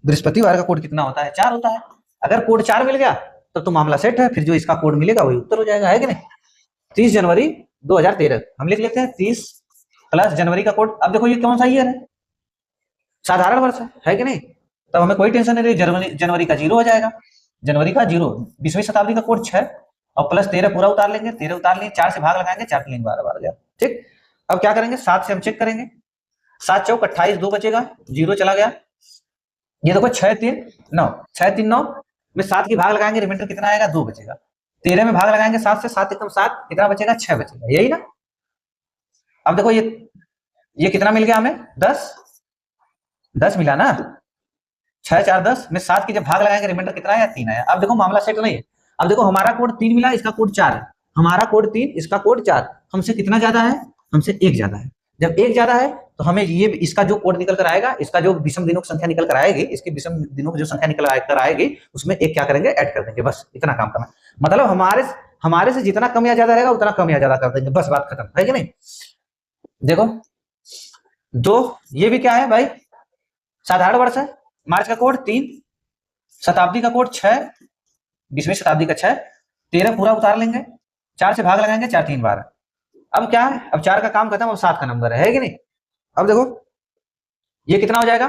A: बृहस्पतिवार का कोड कितना होता है? 4 होता है। अगर कोड 4 मिल गया तब तो मामला सेट है, फिर जो इसका कोड मिलेगा वही उत्तर हो जाएगा, है कि नहीं? 30 जनवरी 2013 हम लिख लेते हैं, 30 प्लस जनवरी का कोड। अब देखो ये कौन सा ईयर है? साधारण वर्ष है कि नहीं? तब हमें कोई टेंशन नहीं, जनवरी का 0 हो जाएगा, जनवरी का 0। 20वीं शताब्दी का कोड 6 और प्लस 13 पूरा उतार लेंगे, 13 उतार लेंगे, 4 से भाग लगाएंगे, 4 3 12 12 गया। ठीक, अब क्या करेंगे? 7 से हम चेक करेंगे, 7 चौक 28, 2 बचेगा, 0 चला गया। ये देखो 6 3 9, 6 3 9 में 7 की भाग लगाएंगे, रिमाइंडर कितना आएगा? 2 बचेगा। 13 में भाग लगाएंगे 7 से, 7 एकदम 7, कितना बचेगा? 6 बचेगा, यही ना? अब देखो ये कितना मिल गया हमें? 10 10 मिला ना, 6 4 10 में 7 की जब भाग लगाएंगे, रिमाइंडर कितना आया? 3 आया। अब देखो मामला सेट नहीं है। अब देखो हमारा कोड 3 मिला, इसका कोड 4 है, हमारा कोड 3, इसका कोड 4, हमसे कितना ज्यादा है? हमसे 1 ज्यादा है। जब 1 ज्यादा है तो हमें ये इसका जो कोड निकल कर आएगा, इसका जो विषम दिनों की संख्या निकल कर आएगी, इसकी विषम दिनों की जो संख्या निकल कर आएगी, उसमें एक क्या करेंगे? ऐड कर देंगे, बस इतना काम करना। मतलब हमारे से जितना कम या ज्यादा रहेगा उतना कम या ज्यादा कर देंगे, बस बात खत्म, है कि नहीं? देखो 2, ये भी क्या है भाई? साधारण वर्ष है। मार्च का कोड 3, शताब्दी का कोड 6, 20वीं शताब्दी का 6, 13 पूरा उतार लेंगे, 4 से भाग लगाएंगे, 4 3 12। अब क्या है? अब 4 का काम खत्म, अब 7 का नंबर है कि नहीं? अब देखो ये कितना हो जाएगा?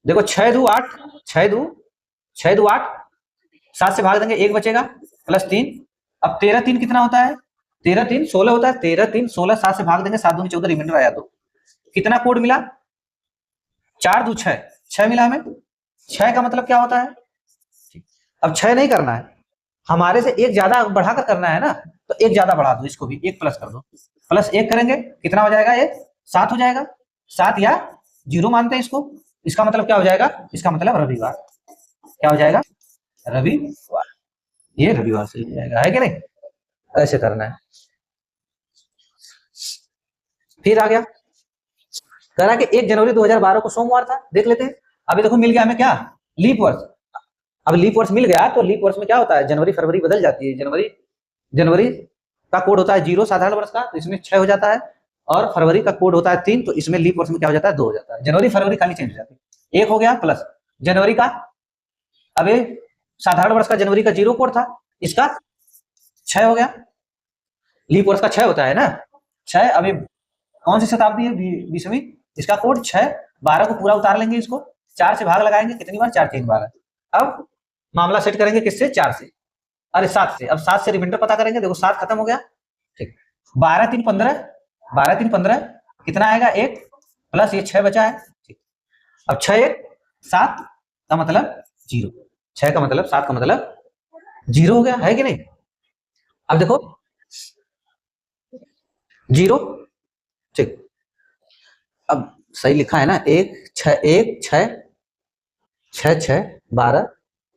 A: देखो 6 2 8, 6 2 8, 7 से भाग देंगे, 1 बचेगा, प्लस 3। अब 13 3 कितना होता है? 13 3 16 होता है, 13 3 16, 7 से भाग देंगे, 7 दूनी 14, रिमाइंडर आया 2। कितना कोड मिला? 4 2 6, 6 मिला हमें। 6 का मतलब क्या होता है? अब 6 नहीं करना है, हमारे से 1 ज्यादा बढ़ाकर करना है ना, तो 1 ज्यादा बढ़ा दो, इसको भी 1 प्लस कर दो, प्लस 1 करेंगे, कितना हो जाएगा? 1 7 हो जाएगा, 7 या 0 मानते हैं इसको। इसका मतलब क्या हो जाएगा? इसका मतलब रविवार। क्या हो जाएगा? रविवार। ये रविवार से हो जाएगा, है कि नहीं? ऐसे करना है। फिर आ गया, कह रहा कि 1 जनवरी 2012 को सोमवार था, देख लेते हैं। अभी देखो मिल गया हमें क्या? लीप वर्ष। अब लीप वर्ष मिल गया तो लीप वर्ष में क्या होता है? जनवरी फरवरी बदल जाती है। जनवरी का कोड होता है 0 साधारण वर्ष का, तो इसमें 6 हो जाता है, और फरवरी का कोड होता है 3, तो इसमें लीप वर्ष में क्या हो जाता है? 2 हो जाता है। जनवरी फरवरी खाली चेंज हो जाती है। 1 हो गया, प्लस जनवरी का, अब साधारण वर्ष का जनवरी का 0 कोड था, इसका 6 हो गया। लीप वर्ष का 6 होता है ना, 6। अभी कौन सी शताब्दी है? 20वीं। इसका कोड 6, 12 को पूरा उतार लेंगे, इसको 4 से भाग लगाएंगे, कितनी बार? 4 3 12। अब मामला सेट करेंगे किससे? 4 से, अरे 7 से। अब 7 से रिमाइंडर पता करेंगे, देखो 7 खत्म हो गया। ठीक, 12 3 15, 12 3 15, कितना आएगा? 1, प्लस ये 6 बचा है। ठीक, अब 6 1 7 का मतलब 0, 6 का मतलब 7 का मतलब 0 हो गया, है कि नहीं? अब देखो 0। ठीक, अब सही लिखा है ना? 1 6 1 6 6 6 12,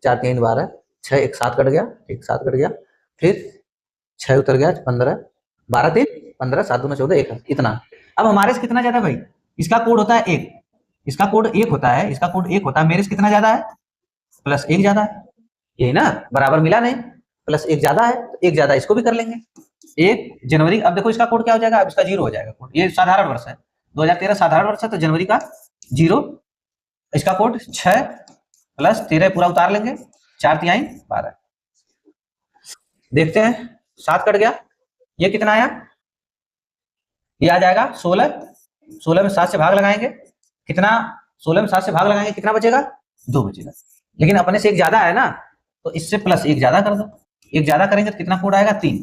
A: 4 3 12, 6 1 7 कट गया, 1 7 कट गया, फिर 6 उतर गया, 15, 12 3 15, 7 2 14, 1 इतना। अब हमारे से कितना ज्यादा भाई? इसका कोड होता है 1, इसका कोड 1 होता है, इसका कोड 1 होता है, मेरे से कितना ज्यादा है? प्लस 1 ज्यादा है, यही ना? बराबर मिला नहीं, प्लस 1 ज्यादा है, तो 1 ज्यादा इसको भी कर लेंगे। 1 जनवरी, अब देखो इसका कोड क्या हो जाएगा? अब इसका 0 हो जाएगा कोड, ये साधारण वर्ष है, 2013 साधारण वर्ष है, तो जनवरी का 0, इसका कोड 6 प्लस 13 पूरा उतार लेंगे, 4 3 12। देखते हैं, 7 कट गया, ये कितना आया? ये आ जाएगा 16, 16 में 7 से भाग लगाएंगे, कितना? 16 में 7 से भाग लगाएंगे, कितना बचेगा? 2 बचेगा। लेकिन अपने से 1 ज्यादा है ना, तो इससे प्लस 1 ज्यादा कर दो, 1 ज्यादा करेंगे तो कितना कोड आएगा? 3।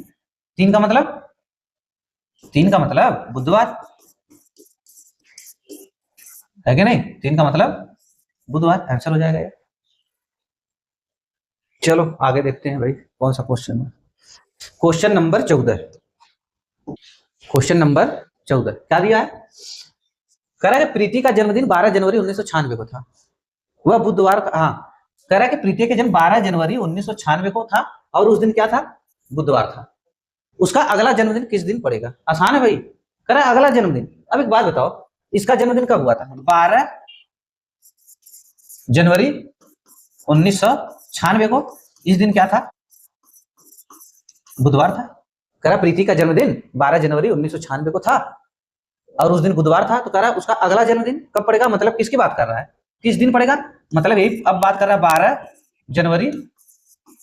A: 3 का मतलब बुधवार, है कि नहीं? 3 का मतलब बुधवार आंसर हो जाएगा ये। चलो आगे देखते हैं भाई कौन सा क्वेश्चन है। Question number 14। क्वेश्चन नंबर 14 क्या दिया है? कह रहा है प्रीति का जन्मदिन 12 जनवरी 1996 को था। वह बुधवार का, हाँ, कह रहा है कि प्रीति का जन्म 12 जनवरी 1996 को था और उस दिन क्या था? बुधवार था। उसका अगला जन्मदिन किस दिन पड़ेगा? आसान है भाई। कह रहा है अगला जन्मदिन। अब एक बात बताओ, इसका जन्मदिन कब हुआ था? 12 जनवरी 1996 को। इस दिन क्या था? बुधवार था। कह रहा प्रीति का जन्मदिन 12 जनवरी 1996 को था और उस दिन बुधवार था। तो कह रहा उसका अगला जन्मदिन कब पड़ेगा? मतलब किसकी बात कर रहा है? किस दिन पड़ेगा? मतलब यही अब बात कर रहा है 12 जनवरी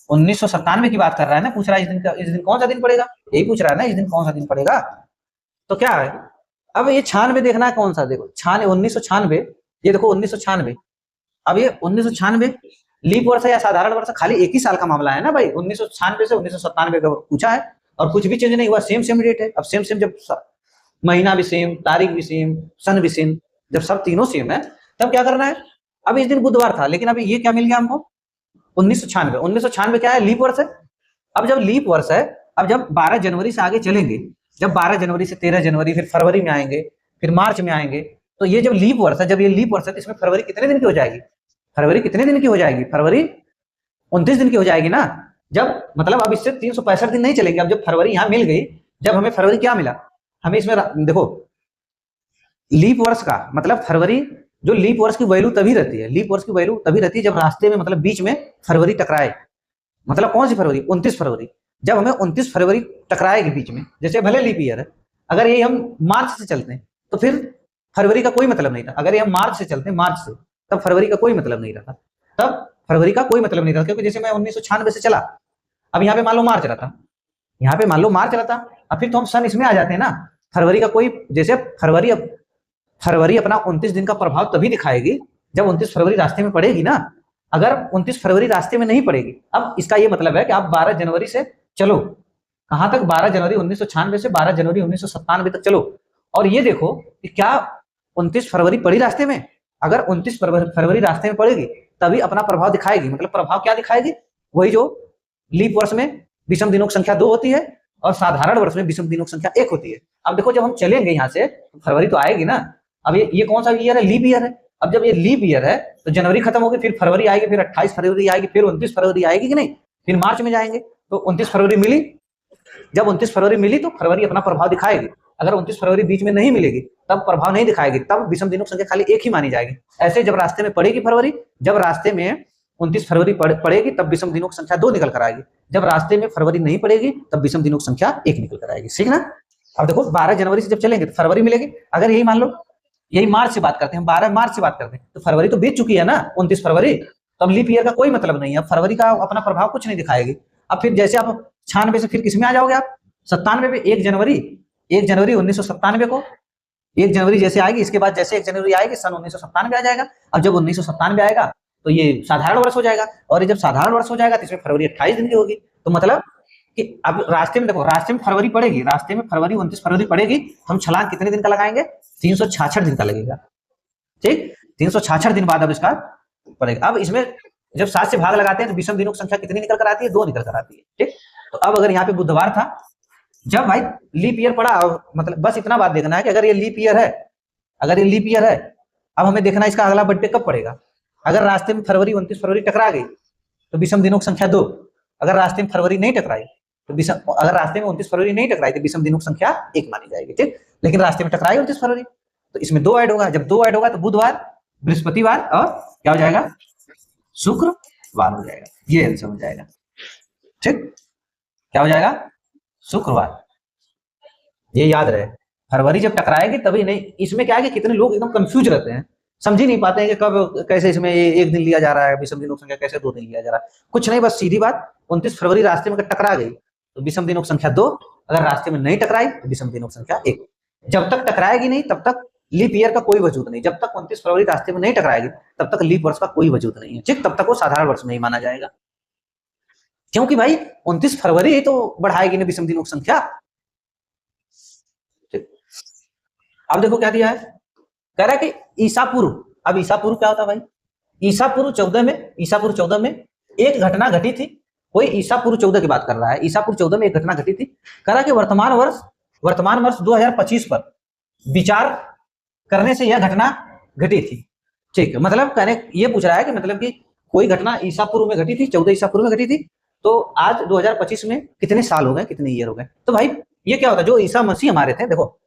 A: 1997 की बात कर रहा है ना। पूछ रहा है इस दिन कौन सा दिन पड़ेगा, यही पूछ रहा है ना, इस दिन कौन सा दिन पड़ेगा। तो क्या है अब ये 96 देखना है कौन सा। देखो 1996, ये देखो 1996। अब ये 1996 लीप वर्ष है या साधारण वर्ष? खाली एक ही साल का मामला है ना भाई। 1996 से 1997 का पूछा है और कुछ भी चेंज नहीं हुआ, सेम सेम डेट है। अब सेम सेम, जब महीना भी सेम, तारीख भी सेम, सन भी सेम, जब सब तीनों सेम है तब क्या करना है? अब इस दिन बुधवार था लेकिन अभी ये क्या मिल गया हमको? 1996। 1996 क्या है? लीप वर्ष है। अब जब लीप वर्ष है, अब जब 12 जनवरी से आगे चलेंगे, जब 12 जनवरी से 13 जनवरी, फिर फरवरी में आएंगे, फिर मार्च में आएंगे, तो ये जब लीप वर्ष है, जब ये लीप वर्ष है तो इसमें फरवरी कितने दिन की हो जाएगी? फरवरी कितने दिन की हो जाएगी? फरवरी 29 दिन की हो जाएगी ना। जब मतलब अब इससे 365 दिन नहीं चलेंगे। अब जब फरवरी यहां मिल गई, जब हमें फरवरी क्या मिला? हमें इसमें देखो लीप वर्ष का मतलब फरवरी, जो लीप वर्ष की वैल्यू तभी रहती है, लीप वर्ष की वैल्यू तभी रहती है जब रास्ते में मतलब बीच में फरवरी टकराए। मतलब कौन सी फरवरी? 29 फरवरी। जब हमें 29 फरवरी टकराएगी बीच में, जैसे भले लीप ईयर है, अगर ये हम मार्च से चलते हैं तो फिर फरवरी का कोई मतलब नहीं था। अगर ये हम मार्च से चलते हैं, मार्च से, तब फरवरी का कोई मतलब नहीं रहता। तब फरवरी का कोई मतलब नहीं था, क्योंकि जैसे मैं 1996 से चला, अब यहाँ पे मान लो मार्च रहता, यहाँ पे मान लो मार्च रहता, अब फिर तो हम सन इसमें आ जाते हैं ना। फरवरी का कोई, जैसे फरवरी अपना 29 दिन का प्रभाव तभी दिखाएगी जब 29 फरवरी रास्ते में पड़ेगी ना। अगर 29 फरवरी रास्ते में नहीं पड़ेगी, अब इसका ये मतलब है कि आप 12 जनवरी से चलो, कहां तक? 12 जनवरी 1996 से 12 जनवरी 1997 तक चलो, और ये देखो कि क्या 29 फरवरी पड़ी रास्ते में? अगर 29 फरवरी रास्ते में पड़ेगी तभी अपना प्रभाव दिखाएगी। मतलब प्रभाव क्या दिखाएगी? वही जो लीप वर्ष में विषम दिनों की संख्या 2 होती है और साधारण वर्ष में विषम दिनों की संख्या 1 होती है। अब देखो जब हम चलेंगे यहाँ से, फरवरी तो आएगी ना। अब ये कौन सा ईयर है? लीप ईयर है। अब जब ये लीप ईयर है तो जनवरी खत्म होगी, फिर फरवरी आएगी, फिर 28 फरवरी आएगी, फिर 29 फरवरी आएगी कि नहीं, फिर मार्च में जाएंगे। तो 29 फरवरी मिली, जब 29 फरवरी मिली तो फरवरी अपना प्रभाव दिखाएगी। अगर 29 फरवरी बीच में नहीं मिलेगी तब प्रभाव नहीं दिखाएगी, तब विषम दिनों की संख्या खाली 1 ही मानी जाएगी। ऐसे जब रास्ते में पड़ेगी फरवरी, जब रास्ते में 29 फरवरी पड़ेगी तब विषम दिनों की संख्या 2 निकल कर आएगी। जब रास्ते में फरवरी नहीं पड़ेगी तब विषम दिनों की संख्या 1 निकल कर आएगी। ठीक ना? अब देखो 12 जनवरी से जब चलेंगे तो फरवरी मिलेगी। अगर यही मान लो, यही मार्च से बात करते हैं, हम 12 मार्च से बात करते हैं, तो फरवरी तो बीत चुकी है ना 29 फरवरी, तो अब लीप ईयर का कोई मतलब नहीं है। अब फरवरी का अपना प्रभाव कुछ नहीं दिखाएगी। अब फिर जैसे आप 96 से फिर किसमें आ जाओगे? आप 97 में। 1 जनवरी 1997 को, 1 जनवरी जैसे आएगी, इसके बाद जैसे 1 जनवरी आएगी सन 1997 आ जाएगा। अब जब 1997 आएगा तो ये साधारण वर्ष हो जाएगा, और ये जब साधारण वर्ष हो जाएगा तो इसमें फरवरी 28 दिन की होगी। तो मतलब कि अब रास्ते में देखो, रास्ते में फरवरी पड़ेगी, रास्ते में फरवरी 29 फरवरी पड़ेगी, हम छलांग कितने दिन का लगाएंगे? 366 दिन का लगेगा। ठीक, 366 दिन बाद अब इसका पड़ेगा। अब इसमें जब 7 से भाग लगाते हैं तो विषम दिनों की संख्या कितनी निकल कर आती है? 2 निकल कर आती है। ठीक, तो अब अगर यहाँ पे बुधवार था, जब भाई लीप ईयर पड़ा, मतलब बस इतना बात देखना है कि अगर ये लीप ईयर है, अगर ये लीप ईयर है, अब हमें देखना है इसका अगला बर्थडे कब पड़ेगा। अगर रास्ते में फरवरी 29 फरवरी टकरा गई तो विषम दिनों की संख्या 2। अगर रास्ते में फरवरी नहीं टकराई तो अगर रास्ते में 29 फरवरी नहीं टकराई तो विषम दिनों की संख्या 1 मानी जाएगी। ठीक, लेकिन रास्ते में टकराई 29 फरवरी तो इसमें 2 ऐड होगा। जब 2 ऐड होगा तो बुधवार, बृहस्पतिवार और क्या हो जाएगा? शुक्रवार हो जाएगा। ये आंसर हो जाएगा। ठीक, क्या हो जाएगा? शुक्रवार। ये याद रहे, फरवरी जब टकराएगी तभी नहीं। इसमें क्या है कि कितने लोग एकदम कंफ्यूज रहते हैं, समझ ही नहीं पाते हैं कि कब कैसे इसमें 1 दिन लिया जा रहा है, विषम दिनों की संख्या कैसे 2 दिन लिया जा रहा है। कुछ नहीं, बस सीधी बात, 29 फरवरी रास्ते में टकरा गई तो विषम दिनों की संख्या 2, अगर रास्ते में नहीं टकराई तो विषम दिनों की संख्या 1। जब तक टकराएगी नहीं तब तक लीप ईयर का कोई वजूद नहीं। जब तक 29 फरवरी रास्ते में नहीं टकराएगी तब तक लीप वर्ष का कोई वजूद नहीं है। ठीक, तब तक वो साधारण वर्ष में ही माना जाएगा, क्योंकि भाई 29 फरवरी ही तो बढ़ाएगी ना विषम दिनों की संख्या। अब देखो क्या दिया है, कह रहा है कि ईसा पूर्व। अब ईसा पूर्व क्या होता है भाई? ईसा पूर्व 14 में एक घटना घटी थी। कोई ईसा पूर्व 14 की बात कर रहा है, ईसा पूर्व 14 में एक घटना घटी थी। कह रहा कि वर्तमान वर्ष 2025 पर विचार करने से यह घटना घटी थी। ठीक है, मतलब कहने ये पूछ रहा है कि मतलब कि कोई घटना ईसा पूर्व में घटी थी, 14 ईसा पूर्व में घटी थी, तो आज 2025 में कितने साल हो गए, कितने ईयर हो गए। तो भाई ये क्या होता है, जो ईसा मसीह हमारे थे, देखो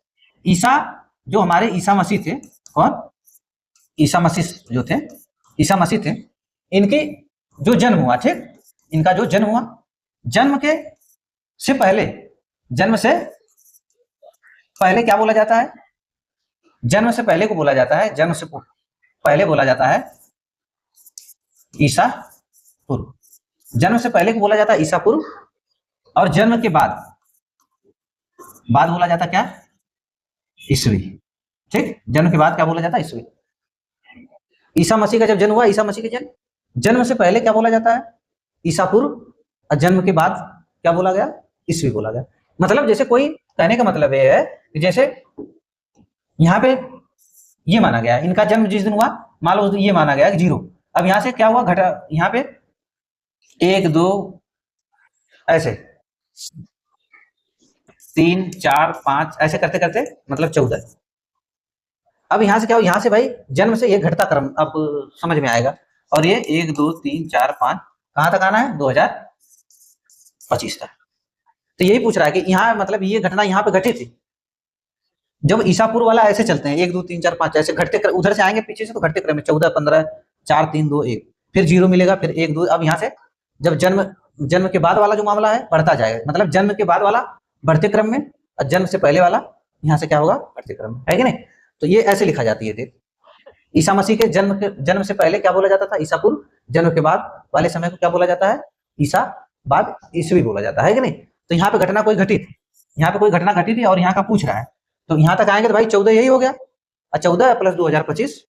A: ईसा जो हमारे ईसा मसीह थे, कौन ईसा मसीह जो थे, ईसा मसीह थे, इनके जो जन्म हुआ, ठीक, इनका जो जन्म हुआ, जन्म से पहले क्या बोला जाता है, जन्म से पहले को बोला जाता है, जन्म से पहले बोला जाता है ईसा पूर्व, जन्म से पहले को बोला जाता है ईसा पूर्व, और जन्म के बाद बोला जाता क्या, ईसवी। ठीक, जन्म के बाद क्या बोला जाता है, ईसवी। ईसा मसीह का जब जन्म हुआ, ईसा मसीह के जन्म से पहले क्या बोला जाता है, ईसा पूर्व, और जन्म के बाद क्या बोला गया, ईसवी बोला गया। मतलब जैसे कोई, कहने का मतलब ये है कि जैसे यहाँ पे ये माना गया, इनका जन्म जिस दिन हुआ, मान लो ये माना गया 0। अब यहाँ से क्या हुआ, घटा, यहाँ पे 1 2 ऐसे 3 4 5 ऐसे करते करते मतलब 14। अब यहाँ से क्या हो, यहाँ से भाई जन्म से ये घटता क्रम अब समझ में आएगा, और ये 1 2 3 4 5 कहां तक आना है, 2025 तक। तो यही पूछ रहा है कि यहाँ मतलब ये घटना यहाँ पे घटी थी। जब ईसापुर वाला ऐसे चलते हैं 1 2 3 4 5 ऐसे घटते क्रम, उधर से आएंगे पीछे से तो घटते क्रम में 14 15 4 3 2 1, फिर 0 मिलेगा, फिर 1 2। अब यहाँ से जब जन्म के बाद वाला जो मामला है बढ़ता जाएगा, मतलब जन्म के बाद वाला बढ़ते क्रम में, और जन्म से पहले वाला यहाँ से क्या होगा, बढ़ते क्रम में, है कि नहीं। तो ये ऐसे लिखा जाती है। देख, ईसा मसीह के जन्म से पहले क्या बोला जाता था, ईसा पूर्व, जन्म के बाद वाले समय को क्या बोला जाता है, ईसा बाद ईसवी बोला जाता है कि नहीं। तो यहाँ पे घटना कोई घटी थी, यहाँ पे कोई घटना घटी थी और यहाँ का पूछ रहा है, तो यहाँ तक आएंगे तो भाई 14 यही हो गया, और 14 प्लस 2025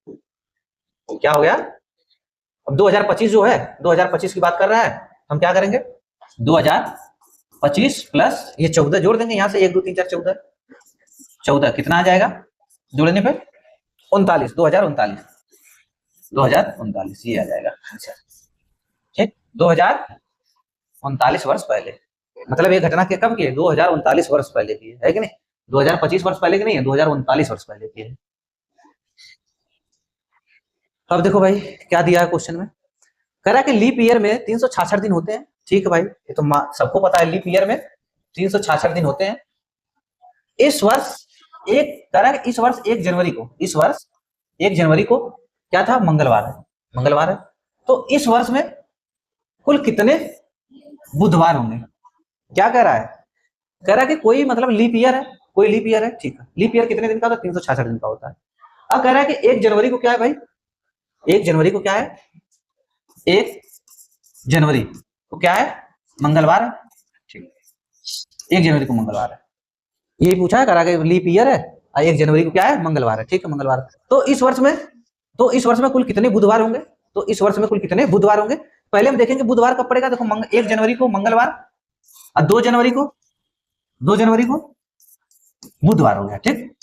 A: क्या हो गया। अब 2025 जो है, 2025 की बात कर रहा है, हम क्या करेंगे, 2025 प्लस ये 14 जोड़ देंगे, यहाँ से 1 2 3 4 14 कितना आ जाएगा जोड़ने पे, 39, 2039 ये आ जाएगा। अच्छा ठीक, 2039 वर्ष पहले, मतलब ये घटना के कब की है, 2039 वर्ष पहले की है कि नहीं, 2025 वर्ष पहले की नहीं है, 2039 वर्ष पहले की है। अब देखो भाई क्या दिया है क्वेश्चन में, कह रहा है कि लीप ईयर में 366 दिन होते हैं। ठीक है भाई, ये तो सबको पता है, लीप ईयर में 366 दिन होते हैं। इस वर्ष कह रहा है कि इस वर्ष 1 जनवरी को क्या था, मंगलवार है। तो इस वर्ष में कुल कितने बुधवार होंगे, क्या कह रहा है, कह रहा है कि कोई मतलब लीप ईयर है, ठीक है, लीप ईयर कितने दिन का होता है, 366 दिन का होता है। अब कह रहा है कि 1 जनवरी को क्या है भाई, 1 जनवरी को क्या है, 1 जनवरी को क्या है, मंगलवार है। ठीक, 1 जनवरी को मंगलवार है, यही पूछा है, कह रहा है कि लीप ईयर है और 1 जनवरी को क्या है, मंगलवार है। ठीक है, मंगलवार। तो इस वर्ष में कुल कितने बुधवार होंगे, पहले हम देखेंगे बुधवार कब पड़ेगा। देखो 1 जनवरी को मंगलवार, और 2 जनवरी को बुधवार हो गया। ठीक,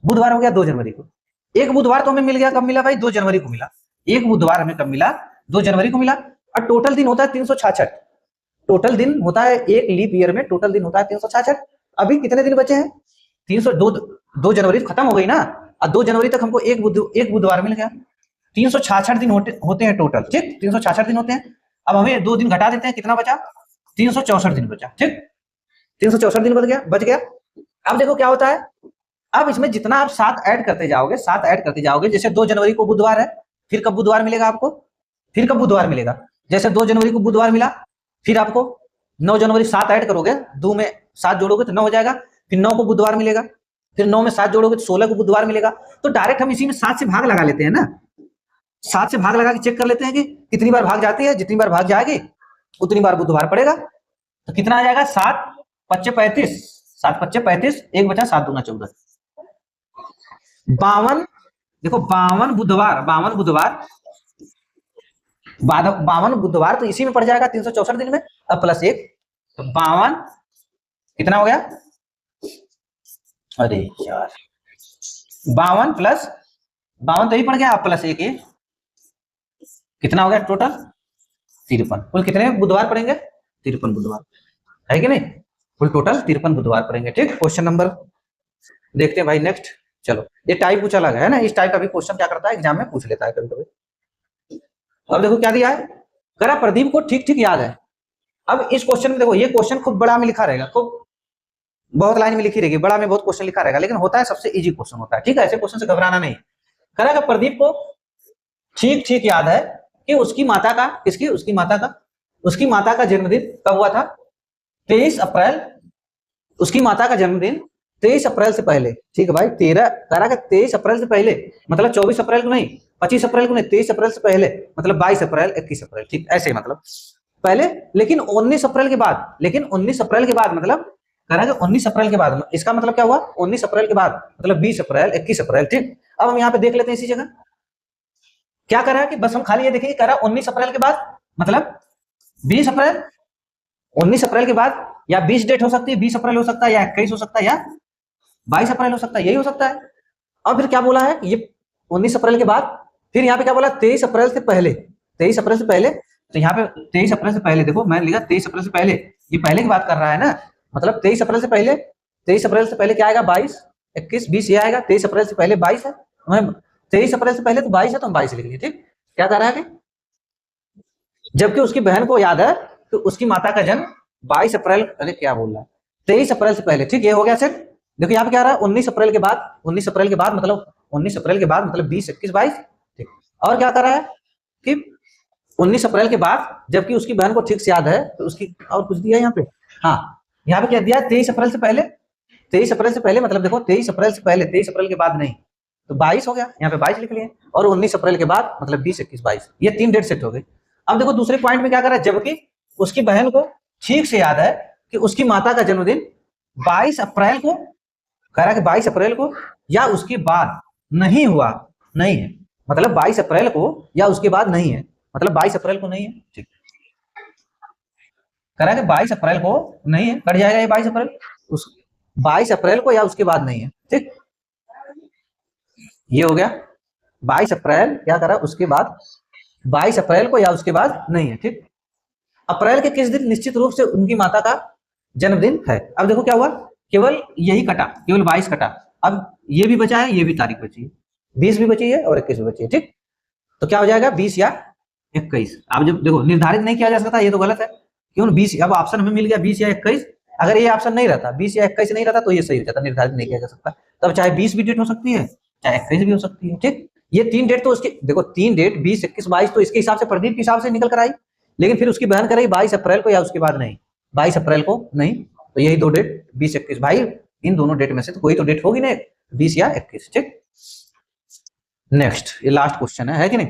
A: बुधवार हो गया 2 जनवरी को। एक बुधवार तो हमें मिल गया, कब मिला भाई, 2 जनवरी को मिला। एक बुधवार हमें कब मिला, 2 जनवरी को मिला। और टोटल दिन होता है 366, टोटल दिन होता है एक लीप ईयर में, टोटल दिन होता है 366। अभी कितने दिन बचे हैं, 2 जनवरी खत्म हो गई ना, और 2 जनवरी तक हमको एक बुधवार मिल गया। 366 दिन होते हैं टोटल। ठीक, 366 दिन होते हैं। अब हमें 2 दिन घटा देते हैं, कितना बचा, 364 दिन बचा। ठीक, 364 दिन बच गया। अब देखो क्या होता है, अब इसमें जितना आप 7 ऐड करते जाओगे, जैसे 2 जनवरी को बुधवार है, फिर कब बुधवार मिलेगा आपको, जैसे 2 जनवरी को बुधवार मिला, फिर आपको 9 जनवरी 7 ऐड करोगे, 2 में 7 जोड़ोगे तो 9 हो जाएगा, फिर 9 को बुधवार मिलेगा, फिर 9 में 7 जोड़ोगे तो 16 को बुधवार मिलेगा। तो डायरेक्ट हम इसी में 7 से भाग लगा लेते हैं ना, 7 से भाग लगा के चेक कर लेते हैं कि कितनी बार भाग जाती है, जितनी बार भाग जाएगी उतनी बार बुधवार पड़ेगा। तो कितना आ जाएगा, 7 5 35, 7 5 35, 1 बचा 7 दूना 14, 52। देखो 52 बुधवार तो इसी में पड़ जाएगा 364 दिन में, अब प्लस 1, तो 52 कितना हो गया, अरे यार 52 प्लस 52 तो ही पड़ गया, अब प्लस 1 कितना हो गया टोटल 53। कुल कितने बुधवार पड़ेंगे 53 बुधवार, है कि नहीं? कुल टोटल 53 बुधवार पड़ेंगे। ठीक, क्वेश्चन नंबर देखते हैं भाई नेक्स्ट। चलो, ये टाइप कुछ अलग है ना, इस टाइप का भी क्वेश्चन क्या करता है एग्जाम में पूछ लेता है कभी कभी। अब देखो क्या दिया है, करा प्रदीप को ठीक ठीक याद है। अब इस क्वेश्चन में देखो, ये क्वेश्चन खूब बड़ा में लिखा रहेगा, खूब बहुत लाइन में लिखी रहेगी, बड़ा में बहुत क्वेश्चन लिखा रहेगा, लेकिन होता है सबसे इजी क्वेश्चन होता है। ठीक है, ऐसे क्वेश्चन से घबराना नहीं। करा प्रदीप को ठीक ठीक याद है कि उसकी माता का, किसकी, उसकी माता का जन्मदिन कब हुआ था 23 अप्रैल। उसकी माता का जन्मदिन 23 अप्रैल से पहले। ठीक है भाई, 23 अप्रैल से पहले मतलब 24 अप्रैल को नहीं, 25 अप्रैल को नहीं, 23 अप्रैल से पहले मतलब 22 अप्रैल 21 अप्रैल। ठीक, ऐसे मतलब पहले, लेकिन 19 अप्रैल के बाद, मतलब करा 19 अप्रैल के बाद, इसका मतलब क्या हुआ 19 अप्रैल के बाद मतलब 20 अप्रैल 21 अप्रैल। ठीक, अब हम यहाँ पे देख लेते हैं इसी जगह क्या करा कि बस हम खाली ये देखेंगे, करा 19 अप्रैल के बाद मतलब 20 अप्रैल, 19 अप्रैल के बाद या 20 डेट हो सकती है, 20 अप्रैल हो सकता है या 21 हो सकता है या 22 अप्रैल हो सकता है, यही हो सकता है। और फिर क्या बोला है ये 19 अप्रैल के बाद, फिर यहाँ पे क्या बोला 23 अप्रैल से पहले, 23 अप्रैल से पहले। तो यहाँ पे 23 अप्रैल से पहले देखो, मैंने लिखा 23 अप्रैल से पहले, ये पहले की बात कर रहा है ना, मतलब 23 अप्रैल से पहले, 23 अप्रैल से पहले क्या आएगा 22 21 20 ये आएगा। 23 अप्रैल से पहले 22 है, 23 अप्रैल से पहले तो 22 है तो हम 22 लिख लिए। ठीक, क्या कर रहा है, जबकि उसकी बहन को याद है तो उसकी माता का जन्म 22 अप्रैल, अरे क्या बोल रहा है 23 अप्रैल से पहले। ठीक, ये हो गया सेट। देखो यहाँ पे क्या रहा है 19 अप्रैल के बाद, 19 अप्रैल के बाद मतलब 19 अप्रैल के बाद मतलब 20 21 22। ठीक, और क्या कर रहा है कि 19 अप्रैल के बाद, जबकि उसकी बहन को ठीक से याद है तो उसकी, और कुछ दिया यहाँ पे, हाँ यहाँ पे क्या दिया 23 अप्रैल से पहले, 23 अप्रैल से पहले मतलब देखो 23 अप्रैल से पहले, 23 अप्रैल के बाद नहीं तो 22 हो गया, यहाँ पे 22 लिख लिए, और 19 अप्रैल के बाद मतलब 20 21 22, ये 3 डेट सेट हो गई। अब देखो दूसरे पॉइंट में क्या कर रहा है, जबकि उसकी बहन को ठीक से याद है कि उसकी माता का जन्मदिन 22 अप्रैल को, कह रहा है कि 22 अप्रैल को या उसके बाद नहीं हुआ, नहीं है मतलब 22 अप्रैल को या उसके बाद नहीं है, मतलब 22 अप्रैल को नहीं है। ठीक, कह रहा है कि 22 अप्रैल को नहीं है, कट जाएगा ये 22 अप्रैल, उस 22 अप्रैल को या उसके बाद नहीं है। ठीक, ये हो गया 22 अप्रैल, क्या करा उसके बाद, 22 अप्रैल को या उसके बाद नहीं है। ठीक, अप्रैल के किस दिन निश्चित रूप से उनकी माता का जन्मदिन है। अब देखो क्या हुआ, केवल यही कटा, केवल 22 कटा, अब ये भी बचा है, ये भी तारीख बची है, 20 भी बची है और 21 भी बची है। ठीक, तो क्या हो जाएगा 20 या 21। अब जब देखो निर्धारित नहीं किया जा सकता, ये तो गलत है, क्यों 20, अब ऑप्शन हमें मिल गया 20 या 21, अगर ये ऑप्शन नहीं रहता 20 या 21 नहीं रहता तो ये सही हो जाता, निर्धारित नहीं किया जा सकता, तब चाहे 20 भी डेट हो सकती है चाहे 21 भी हो सकती है। ठीक, ये 3 डेट तो उसके, देखो 3 डेट 20 21 22 तो इसके हिसाब से प्रदीप के हिसाब से निकल कर आई, लेकिन फिर उसकी बहन करेगी 22 अप्रैल को या उसके बाद नहीं, 22 अप्रैल को नहीं, तो यही 2 डेट 20 21, भाई इन दोनों डेट में से तो कोई तो डेट होगी ना 20 या 21। ठीक, नेक्स्ट ये लास्ट क्वेश्चन है कि नहीं,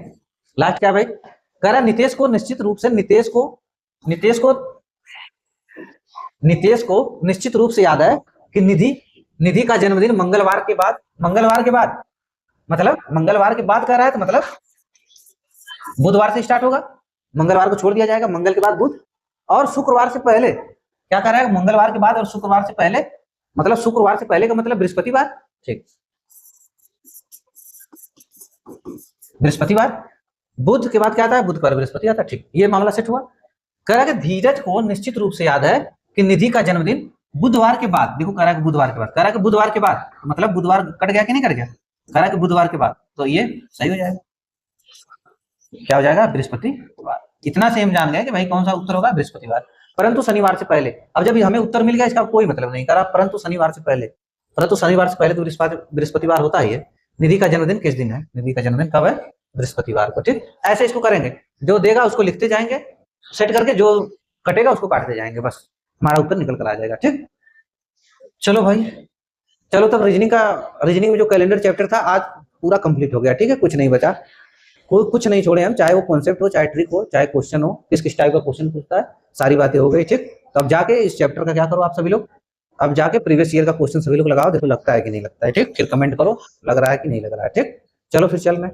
A: लास्ट क्या भाई, कह रहा नितेश को निश्चित रूप से, नितेश को निश्चित रूप से याद है कि निधि का जन्मदिन मंगलवार के बाद, मतलब मंगलवार के बाद कह रहा है तो मतलब बुधवार से स्टार्ट होगा, मंगलवार को छोड़ दिया जाएगा, मंगल के बाद बुध, और शुक्रवार से पहले, क्या कह रहा है मंगलवार के बाद और शुक्रवार से पहले, मतलब शुक्रवार से पहले का मतलब बृहस्पतिवार। ठीक, बृहस्पतिवार, बुध के बाद क्या आता है, बुध पर बृहस्पति आता है। ठीक, ये मामला सेट हुआ। कह रहा है कि धीरज को निश्चित रूप से याद है कि निधि का जन्मदिन बुधवार के बाद, देखो कह रहा है कि बुधवार के बाद, कह रहा है कि बुधवार के बाद मतलब बुधवार कट गया कि नहीं कट गया, कह रहा है कि बुधवार के बाद, तो ये सही हो जाएगा, क्या हो जाएगा बृहस्पतिवार। इतना से हम जान गए कि भाई कौन सा उत्तर होगा बृहस्पतिवार, परंतु शनिवार से पहले। अब जब हमें उत्तर मिल गया इसका कोई मतलब नहीं, कह रहा परंतु शनिवार से पहले, परंतु शनिवार से पहले तो बृहस्पतिवार होता ही है। निधि का जन्मदिन किस दिन है, निधि का जन्मदिन कब है, बृहस्पतिवार को। ठीक, ऐसे इसको करेंगे, जो देगा उसको लिखते जाएंगे सेट करके, जो कटेगा उसको काटते जाएंगे, बस हमारा उत्तर निकल कर आ जाएगा। ठीक, चलो भाई, चलो तब रीजनिंग में जो कैलेंडर चैप्टर था आज पूरा कंप्लीट हो गया। ठीक है, कुछ नहीं बचा, कोई कुछ नहीं छोड़े हम, चाहे वो कॉन्सेप्ट हो चाहे ट्रिक हो चाहे क्वेश्चन हो, किस टाइप का क्वेश्चन पूछता है, सारी बातें हो गई। ठीक, तो अब जाके इस चैप्टर का क्या करो आप सभी लोग, अब जाके प्रीवियस ईयर का क्वेश्चन सभी लोग लगाओ, देखो लगता है कि नहीं लगता है। ठीक, फिर कमेंट करो लग रहा है कि नहीं लग रहा है। ठीक, चलो फिर चल मैं